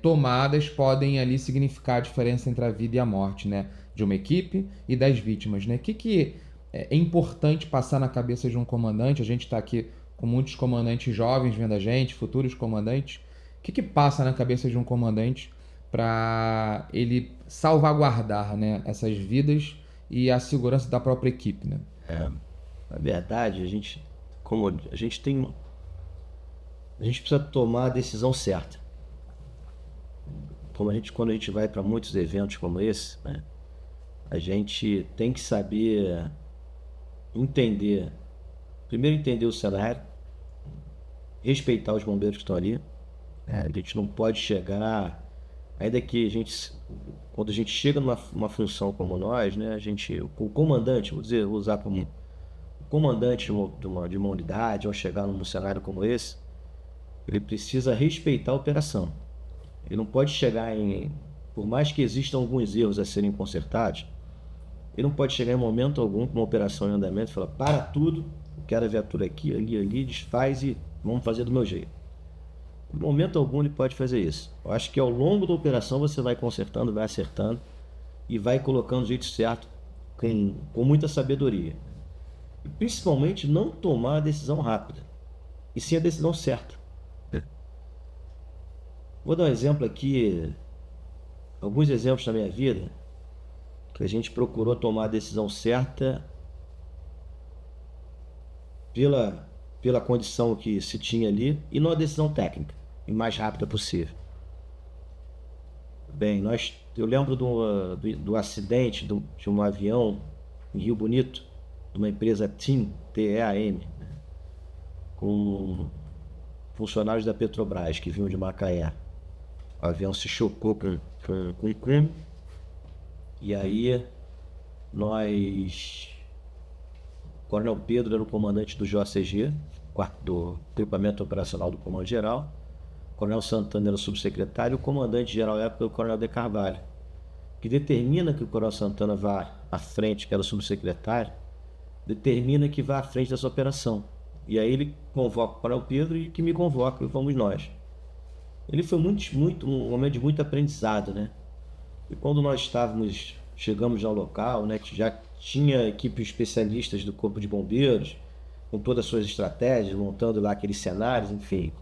tomadas podem ali significar a diferença entre a vida e a morte, né, de uma equipe e das vítimas, né? O que é importante passar na cabeça de um comandante? A gente está aqui com muitos comandantes jovens vendo a gente, futuros comandantes. O que passa na cabeça de um comandante para ele salvaguardar, né, essas vidas e a segurança da própria equipe, né? Na verdade, a gente precisa tomar a decisão certa. Quando a gente vai para muitos eventos como esse, né, a gente tem que saber primeiro entender o cenário, respeitar os bombeiros que estão ali. A gente não pode chegar, ainda que quando a gente chega numa função como nós, né, o comandante, vou usar como comandante de uma unidade, ao chegar num cenário como esse, ele precisa respeitar a operação. Ele não pode chegar por mais que existam alguns erros a serem consertados, ele não pode chegar em momento algum com uma operação em andamento e falar: para tudo, quero a viatura aqui, ali, desfaz e vamos fazer do meu jeito. Em momento algum ele pode fazer isso. Eu acho que ao longo da operação você vai consertando, vai acertando e vai colocando o jeito certo com muita sabedoria. E principalmente não tomar a decisão rápida, e sim a decisão certa. Vou dar um exemplo aqui, alguns exemplos da minha vida, que a gente procurou tomar a decisão certa pela condição que se tinha ali e numa decisão técnica, e mais rápida possível. Bem, eu lembro do acidente de um avião em Rio Bonito, de uma empresa TEAM, T-E-A-M, com funcionários da Petrobras que vinham de Macaé. O avião se chocou com um cume, e aí o Coronel Pedro era o comandante do JOCG, do Equipamento Operacional do Comando Geral, o Coronel Santana era o subsecretário, e o comandante geral à época era o Coronel De Carvalho, que determina que o Coronel Santana vá à frente, que era o subsecretário, determina que vá à frente dessa operação. E aí ele convoca o Coronel Pedro e que me convoca, e vamos nós. Ele foi um momento de muito aprendizado, né? E quando nós chegamos ao local, né, que já tinha equipes especialistas do Corpo de Bombeiros, com todas as suas estratégias, montando lá aqueles cenários, enfim,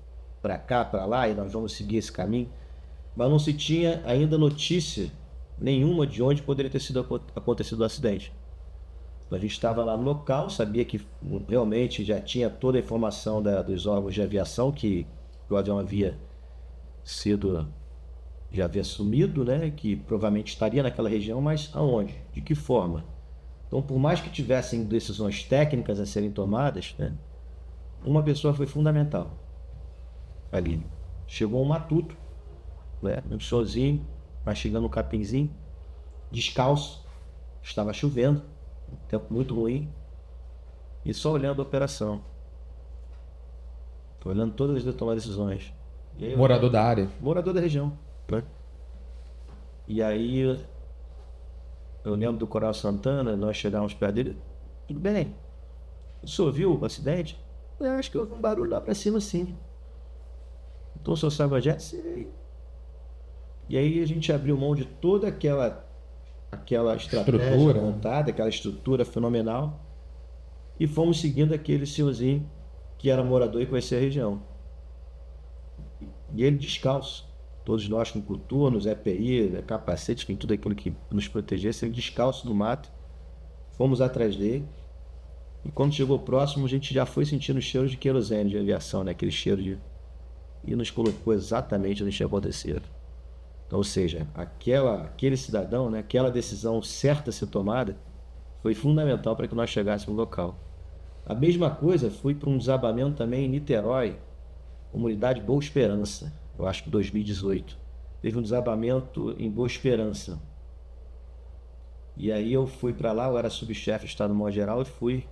para cá, para lá, e nós vamos seguir esse caminho, mas não se tinha ainda notícia nenhuma de onde poderia ter acontecido o acidente. A gente estava lá no local, sabia que realmente já tinha toda a informação dos órgãos de aviação que o avião já havia sumido, né? Que provavelmente estaria naquela região, mas aonde? De que forma? Então, por mais que tivessem decisões técnicas a serem tomadas, né, uma pessoa foi fundamental ali. Chegou um matuto, né, um sozinho, mastigando um capinzinho, descalço, estava chovendo, tempo muito ruim, e só olhando a operação. Tô olhando todas as decisões. E aí, Morador da área. Morador da região. Né? E aí eu lembro do Coronel Santana, nós chegávamos perto dele. Tudo bem? O senhor viu o acidente? Eu acho que houve um barulho lá pra cima, sim. Então o senhor sabe onde é? Sei. E aí a gente abriu mão de toda aquela estratégia Estrutura. montada, aquela estrutura fenomenal, e fomos seguindo aquele senhorzinho que era morador e conhecia a região. E ele descalço, todos nós com coturnos, EPI, capacete, tem tudo aquilo que nos protegesse, ele descalço no mato, fomos atrás dele, e quando chegou próximo a gente já foi sentindo o cheiro de querosene de aviação, né? Aquele cheiro de... E nos colocou exatamente onde tinha acontecido. Então, ou seja, aquele cidadão, né, aquela decisão certa a ser tomada, foi fundamental para que nós chegássemos no local. A mesma coisa foi para um desabamento também em Niterói, comunidade Boa Esperança, eu acho que 2018. Teve um desabamento em Boa Esperança. E aí eu fui para lá, eu era subchefe do Estado-Maior Geral e fui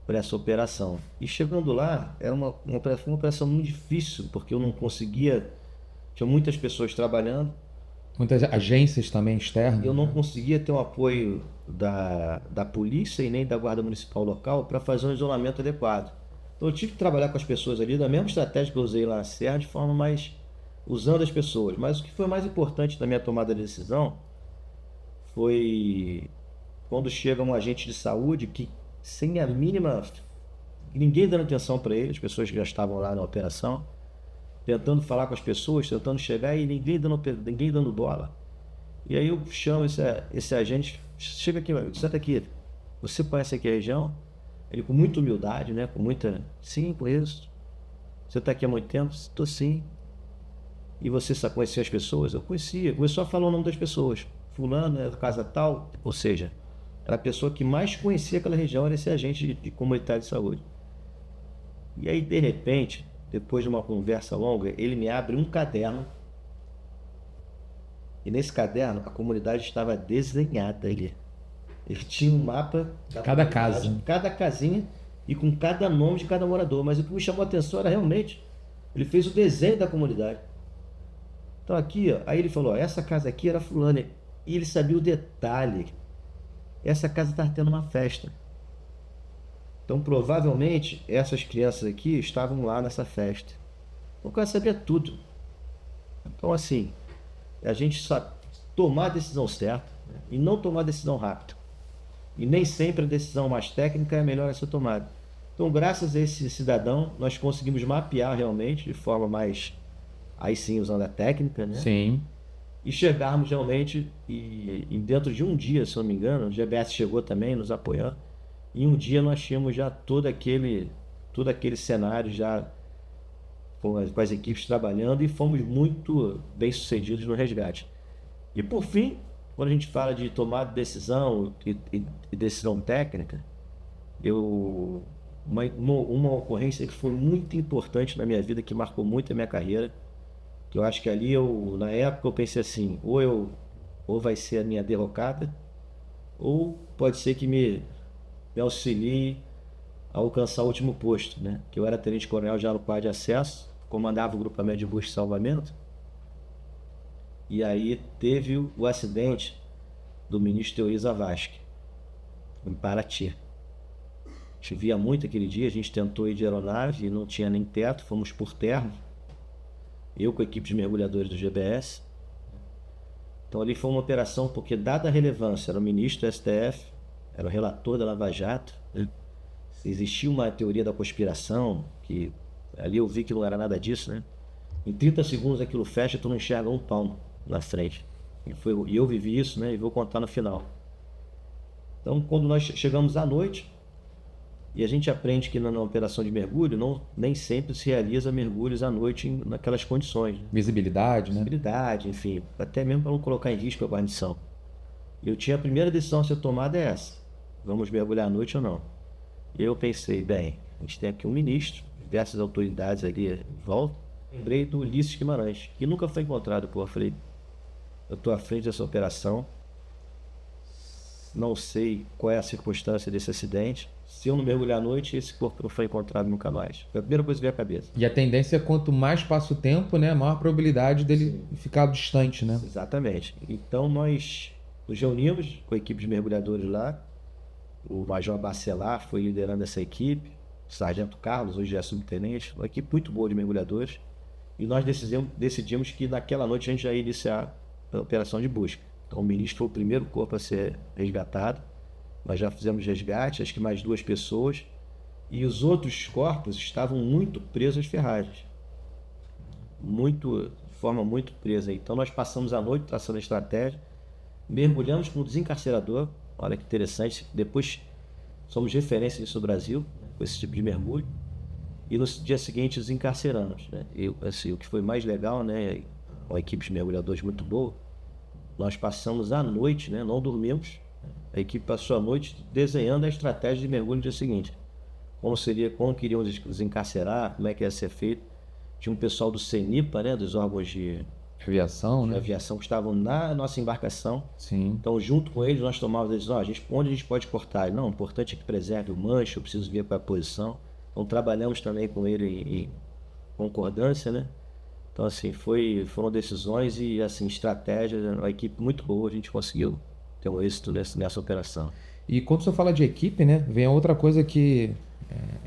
para essa operação. E chegando lá, era uma operação muito difícil, porque eu não conseguia... Tinha muitas pessoas trabalhando. Muitas agências também externas. Eu não conseguia ter o apoio da polícia e nem da guarda municipal local para fazer um isolamento adequado. Então eu tive que trabalhar com as pessoas ali, da mesma estratégia que eu usei lá na Serra, de forma mais... usando as pessoas. Mas o que foi mais importante na minha tomada de decisão foi quando chega um agente de saúde que, sem a mínima... ninguém dando atenção para ele, as pessoas que já estavam lá na operação, tentando falar com as pessoas, tentando chegar e ninguém dando bola. E aí eu chamo esse agente, chega aqui, meu amigo, senta aqui, você conhece aqui a região? Ele com muita humildade, né? Com muita... Sim, conheço. Você está aqui há muito tempo? Estou sim. E você só conhecia as pessoas? Eu conhecia. Começou a falar o nome das pessoas. Fulano é da casa tal. Ou seja, era a pessoa que mais conhecia aquela região, era esse agente de comunitário de saúde. E aí, de repente, depois de uma conversa longa, ele me abre um caderno. E nesse caderno, a comunidade estava desenhada ali. Ele tinha um mapa da cada casa, cada casinha e com cada nome de cada morador. Mas o que me chamou a atenção era realmente, ele fez o desenho da comunidade. Então aqui, ó, aí ele falou, ó, essa casa aqui era fulana. E ele sabia o detalhe. Essa casa está tendo uma festa. Então provavelmente essas crianças aqui estavam lá nessa festa. Então o cara sabia tudo. Então assim, a gente só tomar a decisão certa, né, e não tomar a decisão rápida. E nem sempre a decisão mais técnica é a melhor a ser tomada. Então, graças a esse cidadão, nós conseguimos mapear realmente de forma mais... Aí sim, usando a técnica, né? Sim. E chegarmos realmente, e dentro de um dia, se eu não me engano, o GBS chegou também nos apoiando, em um dia nós tínhamos já todo aquele cenário já com as equipes trabalhando e fomos muito bem sucedidos no resgate. E por fim, quando a gente fala de tomar decisão e decisão técnica, uma ocorrência que foi muito importante na minha vida, que marcou muito a minha carreira, que eu acho que ali na época eu pensei assim, ou vai ser a minha derrocada, ou pode ser que me auxilie a alcançar o último posto, né? Que eu era tenente-coronel já no quadro de acesso, comandava o grupamento de busca e salvamento. E aí teve o acidente do ministro Teori Zavascki, em Paraty. Chovia muito aquele dia, a gente tentou ir de aeronave e não tinha nem teto, fomos por terra. Eu com a equipe de mergulhadores do GBS. Então ali foi uma operação, porque dada a relevância, era o ministro do STF, era o relator da Lava Jato, existia uma teoria da conspiração, que ali eu vi que não era nada disso, né? Em 30 segundos aquilo fecha e tu não enxerga um palmo na frente. E eu vivi isso, né? E vou contar no final. Então, quando nós chegamos à noite, e a gente aprende que na operação de mergulho, nem sempre se realiza mergulhos à noite naquelas condições. Né? Visibilidade, né? Visibilidade, enfim, até mesmo para não colocar em risco a guarnição. Eu tinha a primeira decisão a ser tomada é essa. Vamos mergulhar à noite ou não? E eu pensei, bem, a gente tem aqui um ministro, diversas autoridades ali em volta. Lembrei do Ulisses Guimarães, que nunca foi encontrado. Pô, eu falei, eu estou à frente dessa operação, não sei qual é a circunstância desse acidente. Se eu não mergulhar à noite, esse corpo não foi encontrado nunca mais. Foi a primeira coisa que veio à cabeça. E a tendência é quanto mais passa o tempo, né, maior a probabilidade dele ficar distante, né? Exatamente. Então nós nos reunimos com a equipe de mergulhadores lá. O Major Bacelar foi liderando essa equipe. O Sargento Carlos, hoje é subtenente. Uma equipe muito boa de mergulhadores. e nós decidimos que naquela noite a gente já ia iniciar a operação de busca. Então o ministro foi o primeiro corpo a ser resgatado, nós já fizemos resgate, acho que mais 2 pessoas, e os outros corpos estavam muito presos às ferragens, de forma muito presa. Então nós passamos a noite traçando a estratégia, mergulhamos com o desencarcerador, olha que interessante, depois somos referência nisso no Brasil, com esse tipo de mergulho, e no dia seguinte desencarceramos, né? E, assim, o que foi mais legal, né, uma equipe de mergulhadores muito boa, nós passamos a noite, né, não dormimos, a equipe passou a noite desenhando a estratégia de mergulho no dia seguinte, como queriam desencarcerar, como é que ia ser feito. Tinha um pessoal do CENIPA, né, dos órgãos de Aviação, né? aviação, que estavam na nossa embarcação. Sim. Então, junto com eles, nós tomávamos a decisão, onde a gente pode cortar? Não, o importante é que preserve o manche, eu preciso ver qual é a posição. Então, trabalhamos também com ele em concordância, né? Então, assim, foram decisões e, assim, estratégias, uma equipe muito boa, a gente conseguiu ter um êxito nessa operação. E quando o senhor fala de equipe, né, vem a outra coisa que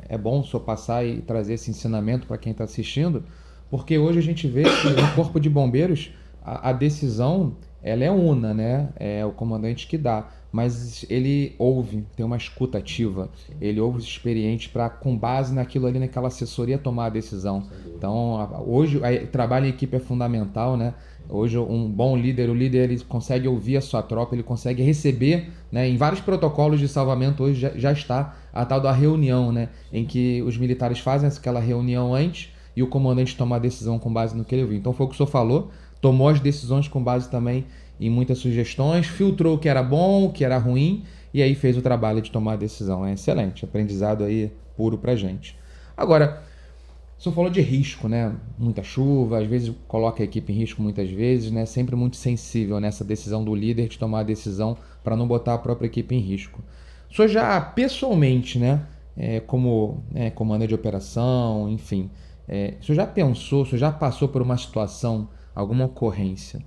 é bom o senhor passar e trazer esse ensinamento para quem está assistindo, porque hoje a gente vê que no Corpo de Bombeiros a decisão ela é una, né? É o comandante que dá, mas ele ouve, tem uma escuta ativa, ele ouve os experientes para, com base naquilo ali, naquela assessoria, tomar a decisão. Então, hoje, o trabalho em equipe é fundamental, né? Hoje, um bom líder, o líder ele consegue ouvir a sua tropa, ele consegue receber, né? Em vários protocolos de salvamento hoje já está a tal da reunião, né? Em que os militares fazem aquela reunião antes e o comandante toma a decisão com base no que ele ouviu. Então, foi o que o senhor falou, tomou as decisões com base também em muitas sugestões, filtrou o que era bom, o que era ruim, e aí fez o trabalho de tomar a decisão. É excelente, aprendizado aí puro pra gente. Agora, o senhor falou de risco, né? Muita chuva, às vezes coloca a equipe em risco muitas vezes, né? Sempre muito sensível nessa decisão do líder de tomar a decisão para não botar a própria equipe em risco. O senhor já pessoalmente, né? Como comandante de operação, enfim, o senhor já pensou, o senhor já passou por uma situação, alguma ocorrência,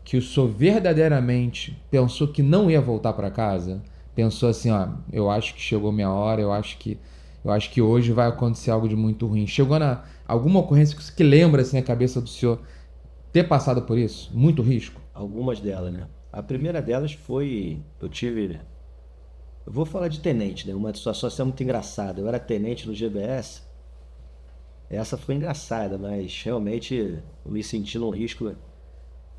que o senhor verdadeiramente pensou que não ia voltar para casa? Pensou assim, ó, eu acho que chegou minha hora, eu acho que hoje vai acontecer algo de muito ruim. Chegou na alguma ocorrência que lembra assim a cabeça do senhor ter passado por isso? Muito risco? Algumas delas, né? A primeira delas foi, eu vou falar de tenente, né? Uma situação assim, muito engraçada. Eu era tenente no GBS. Essa foi engraçada, mas realmente eu me senti num risco.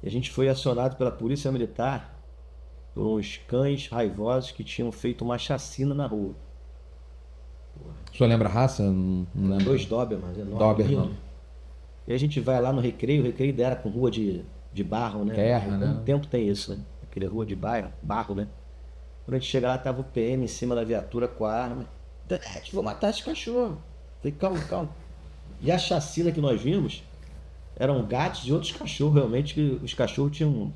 E a gente foi acionado pela Polícia Militar por uns cães raivosos que tinham feito uma chacina na rua. O senhor lembra a raça? Não lembro. 2 Dobermans enormes. Doberman. E a gente vai lá no recreio, o recreio dela com rua de barro, né? Terra, né? Quanto tempo tem isso, né? Aquele rua de barro, né? Quando a gente chega lá, tava o PM em cima da viatura com a arma. Vou matar esse cachorro. Falei, calma. E a chacina que nós vimos eram gatos e outros cachorros, realmente, que os cachorros tinham...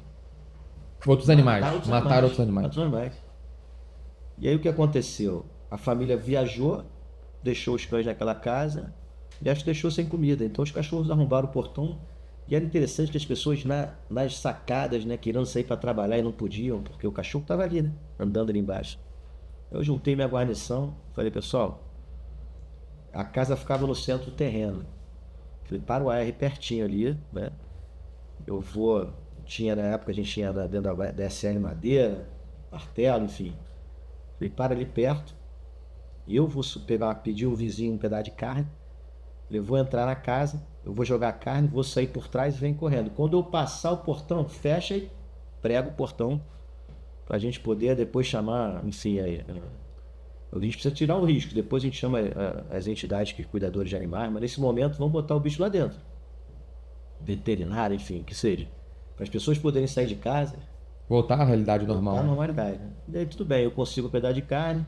Outros animais. Mataram outros animais. E aí o que aconteceu? A família viajou, deixou os cães naquela casa e acho que deixou sem comida. Então os cachorros arrombaram o portão. E era interessante que as pessoas nas sacadas, né, querendo sair para trabalhar e não podiam, porque o cachorro estava ali, né, andando ali embaixo. Eu juntei minha guarnição, falei, pessoal, a casa ficava no centro do terreno. Falei, para o AR pertinho ali, né? Tinha na época, a gente tinha dentro da DSL madeira, martelo, enfim. Falei, para ali perto. Eu vou pedir um vizinho um pedaço de carne. Falei, vou entrar na casa, eu vou jogar a carne, vou sair por trás e vem correndo. Quando eu passar o portão, fecha e prega o portão pra gente poder depois chamar, enfim, aí. A gente precisa tirar o risco, depois a gente chama as entidades que cuidadores de animais, mas nesse momento vamos botar o bicho lá dentro. Veterinário, enfim, que seja. Para as pessoas poderem sair de casa. Voltar à realidade normal. Voltar à normalidade. E aí tudo bem, eu consigo um pedaço de carne,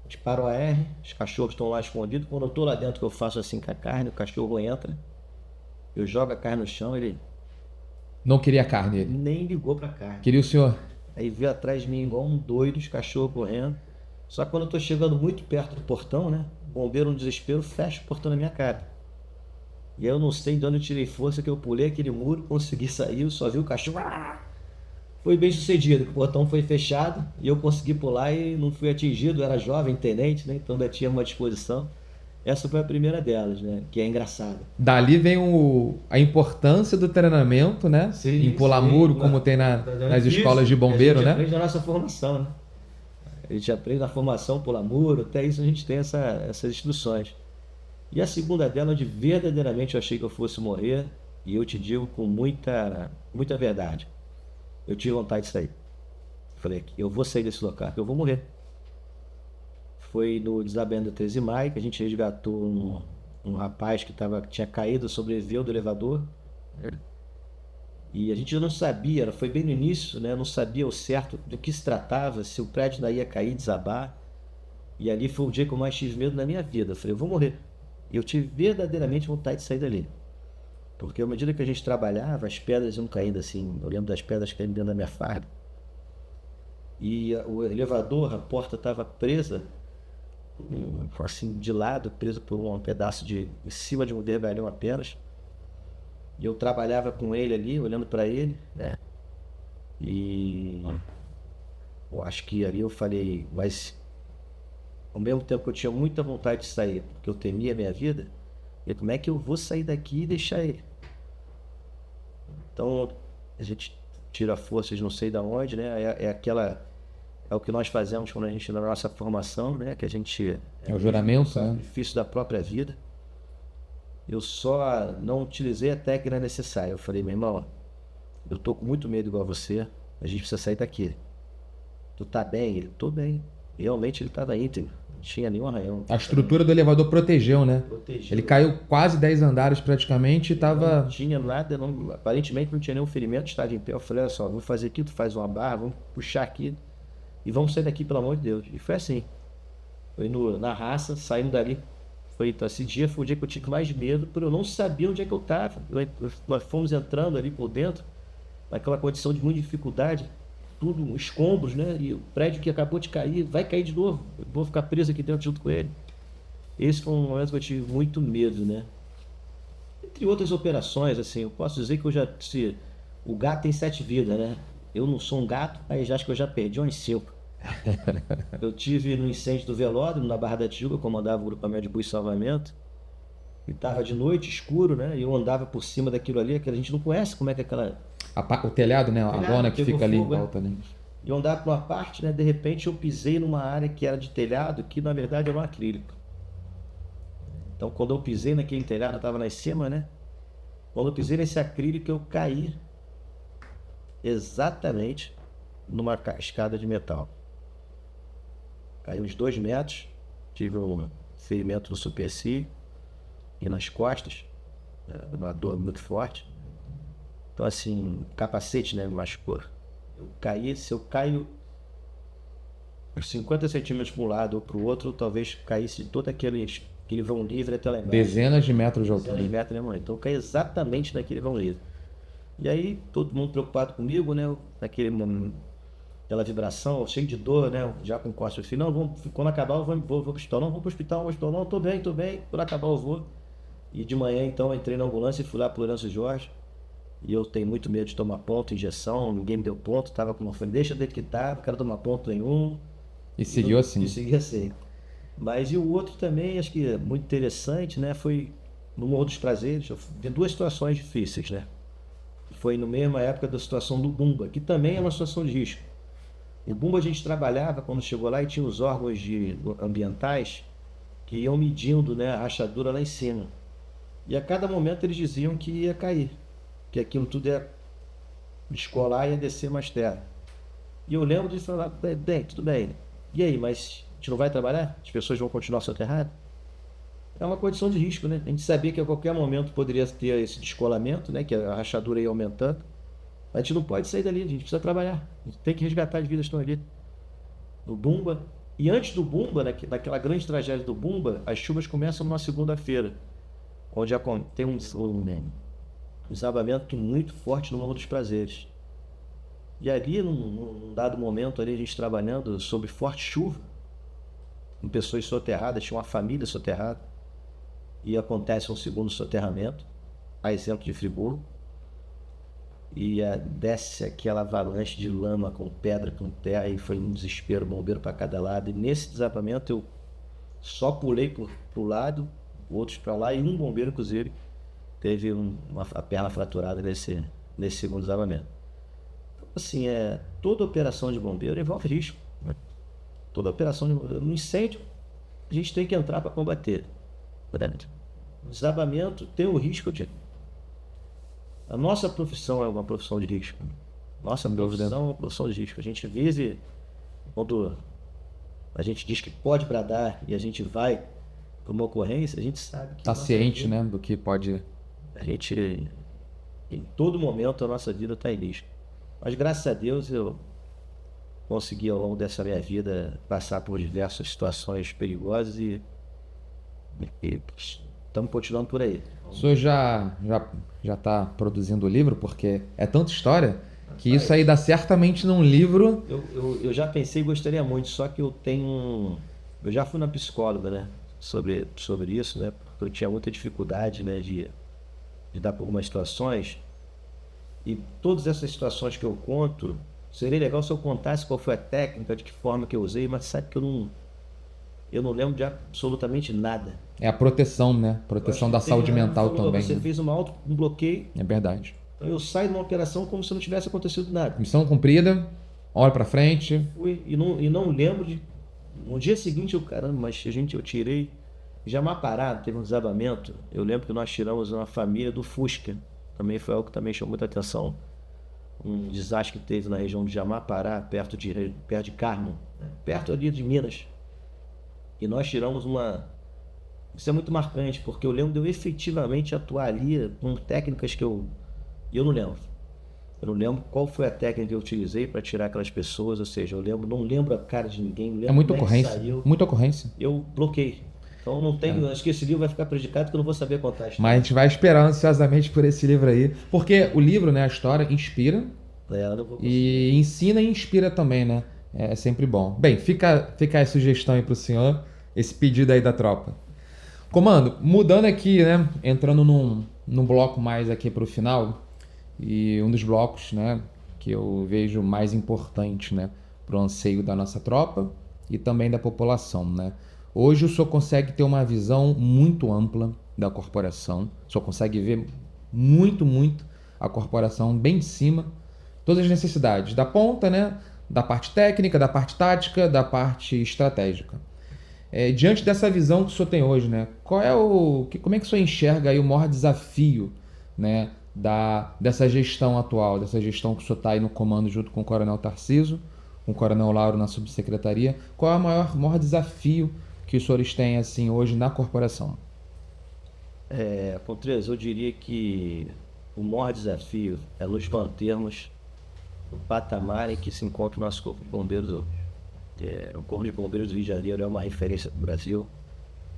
disparo o AR, os cachorros estão lá escondidos. Quando eu estou lá dentro que eu faço assim com a carne, o cachorro entra, eu jogo a carne no chão, ele... Não queria carne ele? Nem ligou pra carne. Queria o senhor? Aí veio atrás de mim igual um doido, os cachorros correndo. Só que quando eu tô chegando muito perto do portão, né? O bombeiro, no desespero, fecha o portão na minha cara. E aí eu não sei de onde eu tirei força, que eu pulei aquele muro, consegui sair, eu só vi o cachorro. Foi bem sucedido, o portão foi fechado e eu consegui pular e não fui atingido. Eu era jovem, tenente, né? Então ainda tinha uma disposição. Essa foi a primeira delas, né? Que é engraçada. Dali vem a importância do treinamento, né? Sim, Em pular muro, sim, como tem nas isso, escolas de que bombeiro, a gente né? aprende na nossa formação, né? A gente aprende na formação, pular muro, até isso a gente tem essas instruções. E a segunda dela, onde verdadeiramente eu achei que eu fosse morrer, e eu te digo com muita verdade, eu tive vontade de sair. Falei, eu vou sair desse local, eu vou morrer. Foi no desabamento da 13 de maio que a gente resgatou um rapaz que tinha caído, sobreviveu do elevador. E a gente não sabia, foi bem no início, né? Não sabia o certo do que se tratava, se o prédio daí ia cair, desabar. E ali foi o dia que eu mais tive medo na minha vida. Eu falei, eu vou morrer. E eu tive verdadeiramente vontade de sair dali. Porque à medida que a gente trabalhava, as pedras iam caindo assim. Eu lembro das pedras caindo dentro da minha farda. E o elevador, a porta estava presa, assim, de lado, presa por um pedaço em cima de um vergalhão apenas. E eu trabalhava com ele ali, olhando para ele, né? E eu acho que ali eu falei, mas ao mesmo tempo que eu tinha muita vontade de sair, porque eu temia a minha vida, e como é que eu vou sair daqui e deixar ele? Então a gente tira forças não sei de onde, né? É o que nós fazemos quando a gente na nossa formação, né? Que a gente É o juramento, né? sacrifício da própria vida. Eu só não utilizei a técnica necessária. Eu falei, meu irmão, eu tô com muito medo igual a você, a gente precisa sair daqui. Tu tá bem? Ele, tô bem. Realmente ele tava íntegro, não tinha nenhum arranhão. A estrutura do elevador protegeu, né? Protegeu. Ele caiu quase 10 andares praticamente e tava... Não tinha nada, aparentemente não tinha nenhum ferimento, estava em pé. Eu falei, olha só, vamos fazer aqui, tu faz uma barra, vamos puxar aqui e vamos sair daqui, pelo amor de Deus. E foi assim. Foi na raça, saindo dali. Então, esse dia foi o dia que eu tive mais medo, porque eu não sabia onde é que eu estava. Nós fomos entrando ali por dentro, naquela condição de muita dificuldade, tudo, escombros, né? E o prédio que acabou de cair, vai cair de novo. Eu vou ficar preso aqui dentro junto com ele. Esse foi um momento que eu tive muito medo, né? Entre outras operações, assim, eu posso dizer que o gato tem 7 vidas, né? Eu não sou um gato, mas acho que eu já perdi umas 5. Eu tive no incêndio do velódromo, na Barra da Tijuca, eu comandava o grupamento de busca e salvamento. E estava de noite, escuro, né? E eu andava por cima daquilo ali, que a gente não conhece como é que é aquela... O telhado, né? A lona que fica ali em volta, né? E eu andava por uma parte, né? De repente eu pisei numa área que era de telhado, que na verdade era um acrílico. Então quando eu pisei naquele telhado, eu estava lá em cima, né? Quando eu pisei nesse acrílico, eu caí exatamente numa escada de metal. Caí uns 2 metros, tive um ferimento no supercílio e nas costas, uma dor muito forte. Então assim, capacete, né, me machucou. Se eu caio 50 centímetros para um lado ou para o outro, talvez caísse todo aquele vão livre até lá embaixo. Dezenas de metros de altura. Dezenas de metros, né, mãe? Então eu caí exatamente naquele vão livre. E aí, todo mundo preocupado comigo, né, naquele momento, aquela vibração, cheio de dor, né? Já com costa assim, não, quando acabar eu vou pro hospital. Não, vou pro hospital, não, tô bem. Quando acabar eu vou. E de manhã, então, eu entrei na ambulância e fui lá pro Lourenço Jorge. E eu tenho muito medo de tomar ponto, injeção, ninguém me deu ponto, tava com uma falei, deixa dele que tá, não quero tomar ponto nenhum. E seguiu assim. E segui assim. Mas e o outro também, acho que é muito interessante, né? Foi no Morro dos Prazeres, eu vi 2 situações difíceis, né? Foi na mesma época da situação do Bumba, que também é uma situação de risco. O Bumba a gente trabalhava quando chegou lá e tinha os órgãos ambientais que iam medindo, né, a rachadura lá em cima. E a cada momento eles diziam que ia cair, que aquilo tudo ia descolar e ia descer mais terra. E eu lembro de falar, bem, tudo bem. E aí, mas a gente não vai trabalhar? As pessoas vão continuar soterradas? É uma condição de risco, né? A gente sabia que a qualquer momento poderia ter esse descolamento, né, que a rachadura ia aumentando. A gente não pode sair dali, a gente precisa trabalhar. A gente tem que resgatar as vidas que estão ali. No Bumba. E antes do Bumba, naquela grande tragédia do Bumba, as chuvas começam numa segunda-feira, onde tem um desabamento muito forte no Morro dos Prazeres. E ali, num dado momento, ali, a gente trabalhando sob forte chuva, com pessoas soterradas, tinha uma família soterrada, e acontece um segundo soterramento, a exemplo de Friburgo. E desce aquela avalanche de lama com pedra, com terra, e foi um desespero, bombeiro para cada lado. E nesse desabamento eu só pulei pro lado, outros para lá, e um bombeiro, inclusive, teve a perna fraturada nesse segundo desabamento. Então, assim, toda operação de bombeiro envolve risco. Né? Toda operação no incêndio, a gente tem que entrar para combater. No desabamento, tem o risco de... A nossa profissão é uma profissão de risco. Nossa profissão é uma profissão de risco. A gente vive... Quando a gente diz que pode bradar e a gente vai para uma ocorrência, a gente sabe que... Tá ciente, né, do que pode... A gente... Em todo momento, a nossa vida está em risco. Mas, graças a Deus, eu consegui, ao longo dessa minha vida, passar por diversas situações perigosas e estamos continuando por aí. O senhor já está produzindo o livro? Porque é tanta história que isso aí dá certamente num livro. Eu já pensei e gostaria muito, só que eu já fui na psicóloga, né, sobre isso, né, porque eu tinha muita dificuldade, né, de lidar com algumas situações. E todas essas situações que eu conto, seria legal se eu contasse qual foi a técnica, de que forma que eu usei, mas sabe que eu não lembro de absolutamente nada. É a proteção, né? Proteção da saúde mental também. Você fez um bloqueio. É verdade. Então eu saio de uma operação como se não tivesse acontecido nada. Missão cumprida, olha pra frente. E não lembro de... No dia seguinte, caramba, mas eu tirei... Jamapará, teve um desabamento. Eu lembro que nós tiramos uma família do Fusca. Também foi algo que também chamou muita atenção. Um desastre que teve na região de Jamapará, perto de Carmo, perto ali de Minas. E nós tiramos uma... Isso é muito marcante, porque eu lembro de eu efetivamente atuar ali com técnicas que eu não lembro. Eu não lembro qual foi a técnica que eu utilizei para tirar aquelas pessoas, ou seja, não lembro a cara de ninguém, não lembro. É muita ocorrência, muita ocorrência. Eu bloqueei. Então não tenho, acho que esse livro vai ficar prejudicado porque eu não vou saber contar a história. Mas a gente vai esperar ansiosamente por esse livro aí, porque o livro, né, a história inspira e ensina e inspira também, né? É sempre bom. Bem, fica a sugestão aí pro senhor, esse pedido aí da tropa. Comando, mudando aqui, né, entrando num bloco mais aqui pro final, e um dos blocos, né, que eu vejo mais importante, né, pro anseio da nossa tropa e também da população, né? Hoje o senhor consegue ter uma visão muito ampla da corporação, o senhor consegue ver muito a corporação bem de cima, todas as necessidades, da ponta, né, da parte técnica, da parte tática, da parte estratégica. Diante dessa visão que o senhor tem hoje, né, como é que o senhor enxerga aí o maior desafio, né, dessa gestão atual, dessa gestão que o senhor está aí no comando junto com o Coronel Tarciso, com o Coronel Lauro na subsecretaria? Qual é o maior desafio que os senhores têm assim hoje na corporação? Contreras, eu diria que o maior desafio é nos mantermos no patamar em que se encontra o nosso Corpo de Bombeiros hoje. O Corpo de Bombeiros do Rio de Janeiro é uma referência do Brasil.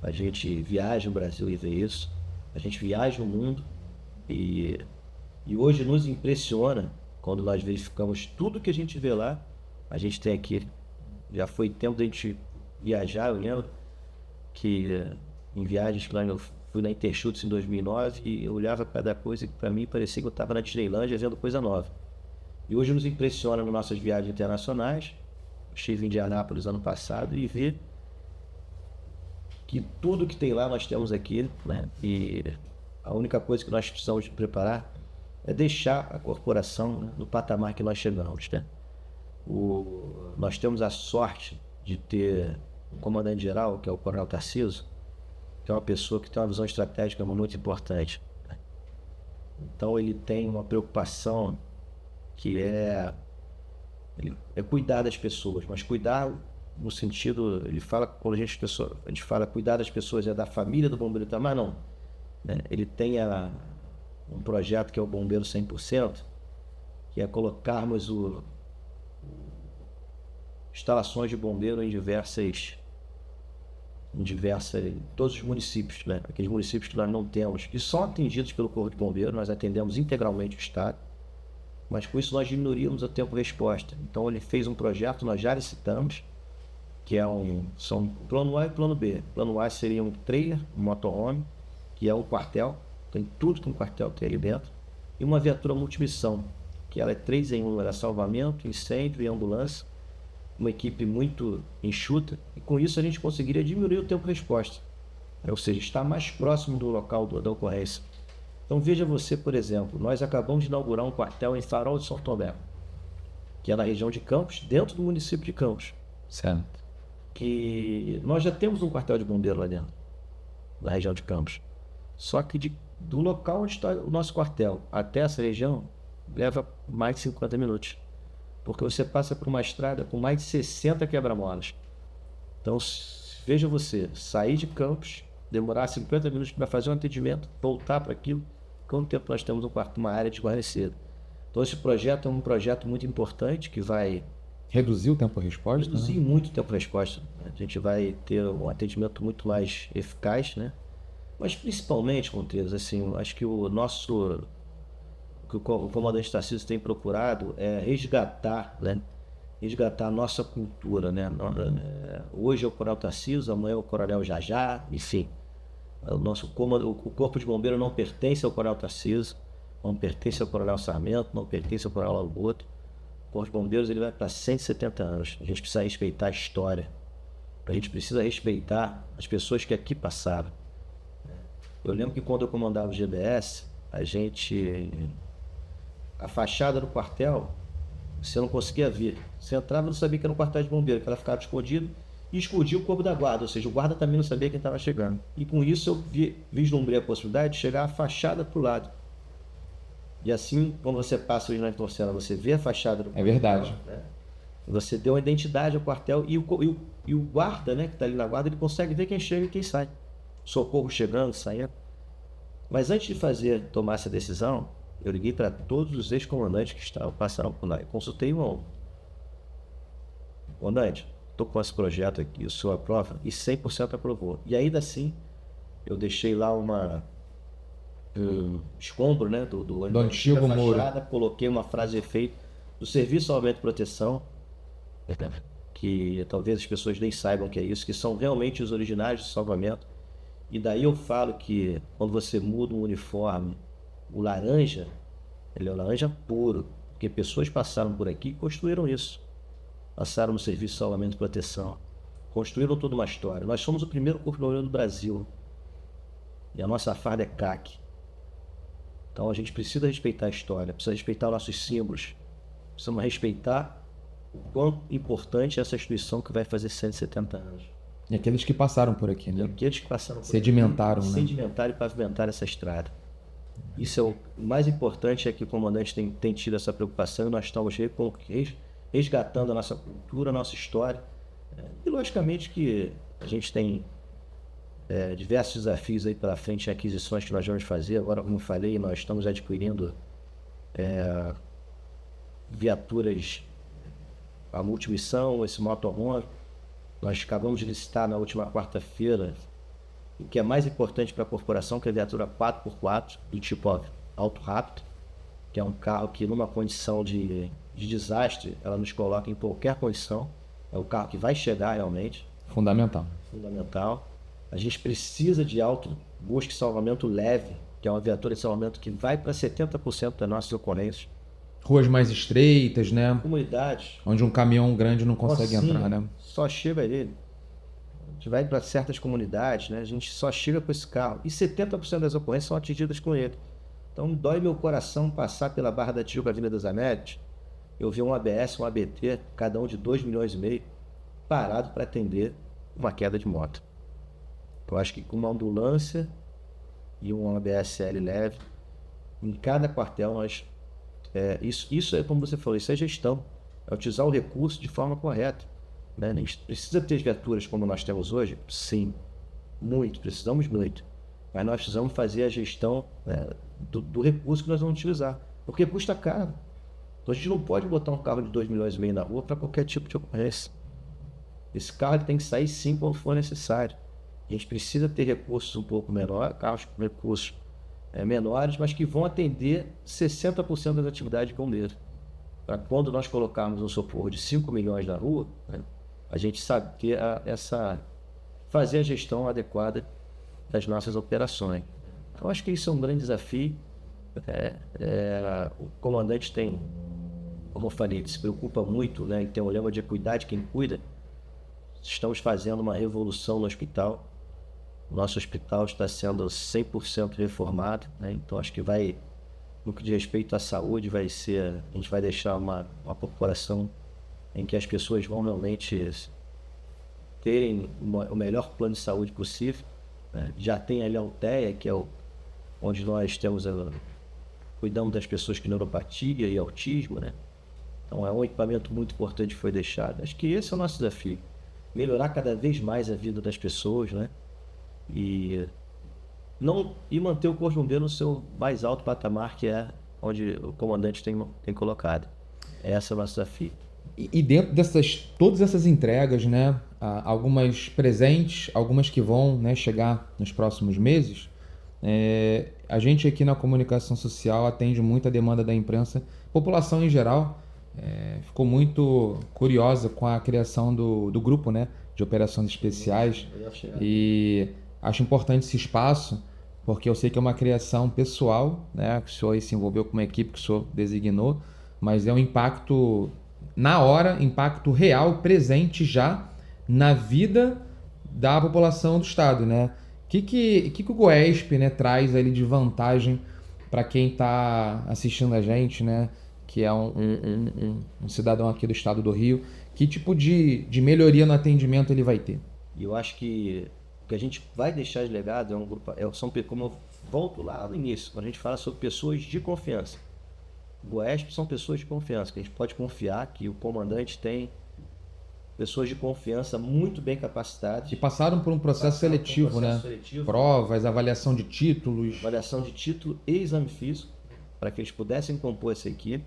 A gente viaja no Brasil e vê isso. A gente viaja o mundo e hoje nos impressiona quando nós verificamos tudo que a gente vê lá. A gente tem aqui, já foi tempo da gente viajar, eu lembro que em viagens, eu fui na Interschutz em 2009 e eu olhava cada coisa que para mim parecia que eu estava na Disneylândia vendo coisa nova. E hoje nos impressiona nas nossas viagens internacionais. Eu estive em Indianápolis ano passado e vi que tudo que tem lá nós temos aqui, né? E a única coisa que nós precisamos preparar é deixar a corporação, né, no patamar que nós chegamos, né? Nós temos a sorte de ter um comandante-geral, que é o Coronel Tarciso, que é uma pessoa que tem uma visão estratégica muito importante. Então ele tem uma preocupação que é cuidar das pessoas, mas cuidar no sentido, ele fala, quando a gente fala cuidar das pessoas é da família do bombeiro Itamar, não. Né? Ele tem um projeto que é o Bombeiro 100%, que é colocarmos instalações de bombeiro em todos os municípios, né? Aqueles municípios que nós não temos, que são atendidos pelo Corpo de Bombeiros, nós atendemos integralmente o Estado, mas com isso nós diminuímos o tempo de resposta. Então ele fez um projeto, nós já licitamos, que são plano A e plano B. Plano A seria um trailer, um motorhome, que é um quartel, tem tudo que um quartel tem ali dentro, e uma viatura multimissão, que ela é 3 em 1, ela é salvamento, incêndio e ambulância. uma equipe muito enxuta, e com isso a gente conseguiria diminuir o tempo de resposta, ou seja, estar mais próximo do local da ocorrência. Então veja você, por exemplo, nós acabamos de inaugurar um quartel em Farol de São Tomé, que é na região de Campos, dentro do município de Campos. Certo. Que nós já temos um quartel de bombeiro lá dentro, na região de Campos. Só que do local onde está o nosso quartel até essa região, leva mais de 50 minutos. Porque você passa por uma estrada com mais de 60 quebra-molas. Então, veja você, sair de Campos, demorar 50 minutos para fazer um atendimento, voltar para aquilo, quanto tempo nós temos uma área desguarnecida. Então, esse projeto é um projeto muito importante que vai reduzir o tempo de resposta? Reduzir muito o tempo de resposta. A gente vai ter um atendimento muito mais eficaz, né? Mas principalmente, Montes, assim, acho que o comandante Tarcísio tem procurado é resgatar, né? Resgatar a nossa cultura, né? Hoje é o Coronel Tarcísio, amanhã é o Coronel Jajá, enfim. O Corpo de Bombeiro não pertence ao Coronel Tarcísio, não pertence ao Coronel Sarmento, não pertence ao Coronel Alboto. O Corpo de Bombeiros ele vai para 170 anos. A gente precisa respeitar a história. A gente precisa respeitar as pessoas que aqui passaram. Eu lembro que quando eu comandava o GBS, a fachada do quartel, você não conseguia ver. Você entrava e não sabia que era um quartel de bombeiro, que ela ficava escondido e escondia o corpo da guarda, ou seja, o guarda também não sabia quem estava chegando. E com isso eu vislumbrei a possibilidade de chegar a fachada para o lado. E assim, quando você passa hoje na Torcela, você vê a fachada do quartel. É verdade. Né? Você deu uma identidade ao quartel e o guarda, né, que está ali na guarda, ele consegue ver quem chega e quem sai. Socorro chegando, saindo. Mas antes de tomar essa decisão, eu liguei para todos os ex-comandantes que passaram por lá. Eu consultei um comandante, estou com esse projeto aqui, o senhor aprova? E 100% aprovou. E ainda assim, eu deixei lá escombro, né, do antigo muro. Coloquei uma frase de efeito do Serviço de Salvamento e Proteção, que talvez as pessoas nem saibam que é isso, que são realmente os originários de salvamento. E daí eu falo que quando você muda um uniforme, o laranja, ele é o laranja puro, porque pessoas passaram por aqui e construíram isso. Passaram no Serviço de Salvamento e Proteção, construíram toda uma história. Nós somos o primeiro corpo de bombeiro do Brasil e a nossa farda é CAC. Então a gente precisa respeitar a história, precisa respeitar os nossos símbolos, precisamos respeitar o quão importante é essa instituição que vai fazer 170 anos. E aqueles que passaram por aqui, né? Aqueles que passaram por sedimentaram, aqui, né? Sedimentaram e pavimentaram essa estrada. Isso é o mais importante, é que o comandante tem tido essa preocupação e nós estamos resgatando a nossa cultura, a nossa história. E logicamente que a gente tem diversos desafios aí pela frente em aquisições que nós vamos fazer. Agora, como eu falei, nós estamos adquirindo viaturas a multimissão, esse motorhome. Nós acabamos de licitar na última quarta-feira o que é mais importante para a corporação, que é a viatura 4x4 do tipo Auto Rápido, que é um carro que numa condição de desastre, ela nos coloca em qualquer condição. É o carro que vai chegar realmente. Fundamental. A gente precisa de busca e salvamento leve, que é uma viatura de salvamento que vai para 70% das nossas ocorrências. Ruas mais estreitas, né? Comunidades. Onde um caminhão grande não consegue entrar, né? Só chega ele. A gente vai para certas comunidades, né? A gente só chega com esse carro. E 70% das ocorrências são atingidas com ele. Então dói meu coração passar pela Barra da Tijuca, Avenida das Américas. Eu vi um ABS, um ABT, cada um de 2,5 milhões, parado para atender uma queda de moto. Eu acho que com uma ambulância e um ABSL leve, em cada quartel nós... Isso é como você falou, isso é gestão. É utilizar o recurso de forma correta. Né? A gente precisa ter viaturas como nós temos hoje? Sim, precisamos muito. Mas nós precisamos fazer a gestão do recurso que nós vamos utilizar. Porque custa caro. Então a gente não pode botar um carro de 2,5 milhões na rua para qualquer tipo de ocorrência. Esse carro tem que sair sim quando for necessário. A gente precisa ter recursos um pouco menores, carros com recursos menores, mas que vão atender 60% das atividades de bombeiro. Para quando nós colocarmos um socorro de 5 milhões na rua, né, a gente sabe ter fazer a gestão adequada das nossas operações. Então acho que isso é um grande desafio. O comandante tem como eu falei, se preocupa muito, né, em ter um lema de cuidar de quem cuida. Estamos fazendo uma revolução no hospital. O nosso hospital está sendo 100% reformado, né? Então acho que vai, no que diz respeito à saúde, a gente vai deixar uma população em que as pessoas vão realmente terem o melhor plano de saúde possível, né? Já tem ali a UTEA, que é onde nós cuidamos das pessoas com neuropatia e autismo, né? Então é um equipamento muito importante que foi deixado. Acho que esse é o nosso desafio, melhorar cada vez mais a vida das pessoas, né? E manter o Corpo de Bombeiro no seu mais alto patamar, que é onde o comandante tem colocado. Esse é o nosso desafio. E dentro todas essas entregas, né, algumas presentes, algumas que vão, né, chegar nos próximos meses, a gente aqui na comunicação social atende muito a demanda da imprensa. A população em geral ficou muito curiosa com a criação do grupo, né, de operações especiais, e acho importante esse espaço, porque eu sei que é uma criação pessoal, né, que o senhor aí se envolveu com uma equipe que o senhor designou, mas é um impacto na hora, impacto real, presente já na vida da população do estado, né? O que o Goesp, né, traz ali de vantagem para quem está assistindo a gente, né? Que é um cidadão aqui do estado do Rio. Que tipo de melhoria no atendimento ele vai ter? E eu acho que o que a gente vai deixar de legado é um grupo, como eu volto lá no início, quando a gente fala sobre pessoas de confiança. O Goesp são pessoas de confiança, que a gente pode confiar que o comandante tem pessoas de confiança muito bem capacitadas. Que passaram por um processo seletivo, né? Provas, avaliação de títulos. Avaliação de título e exame físico, para que eles pudessem compor essa equipe.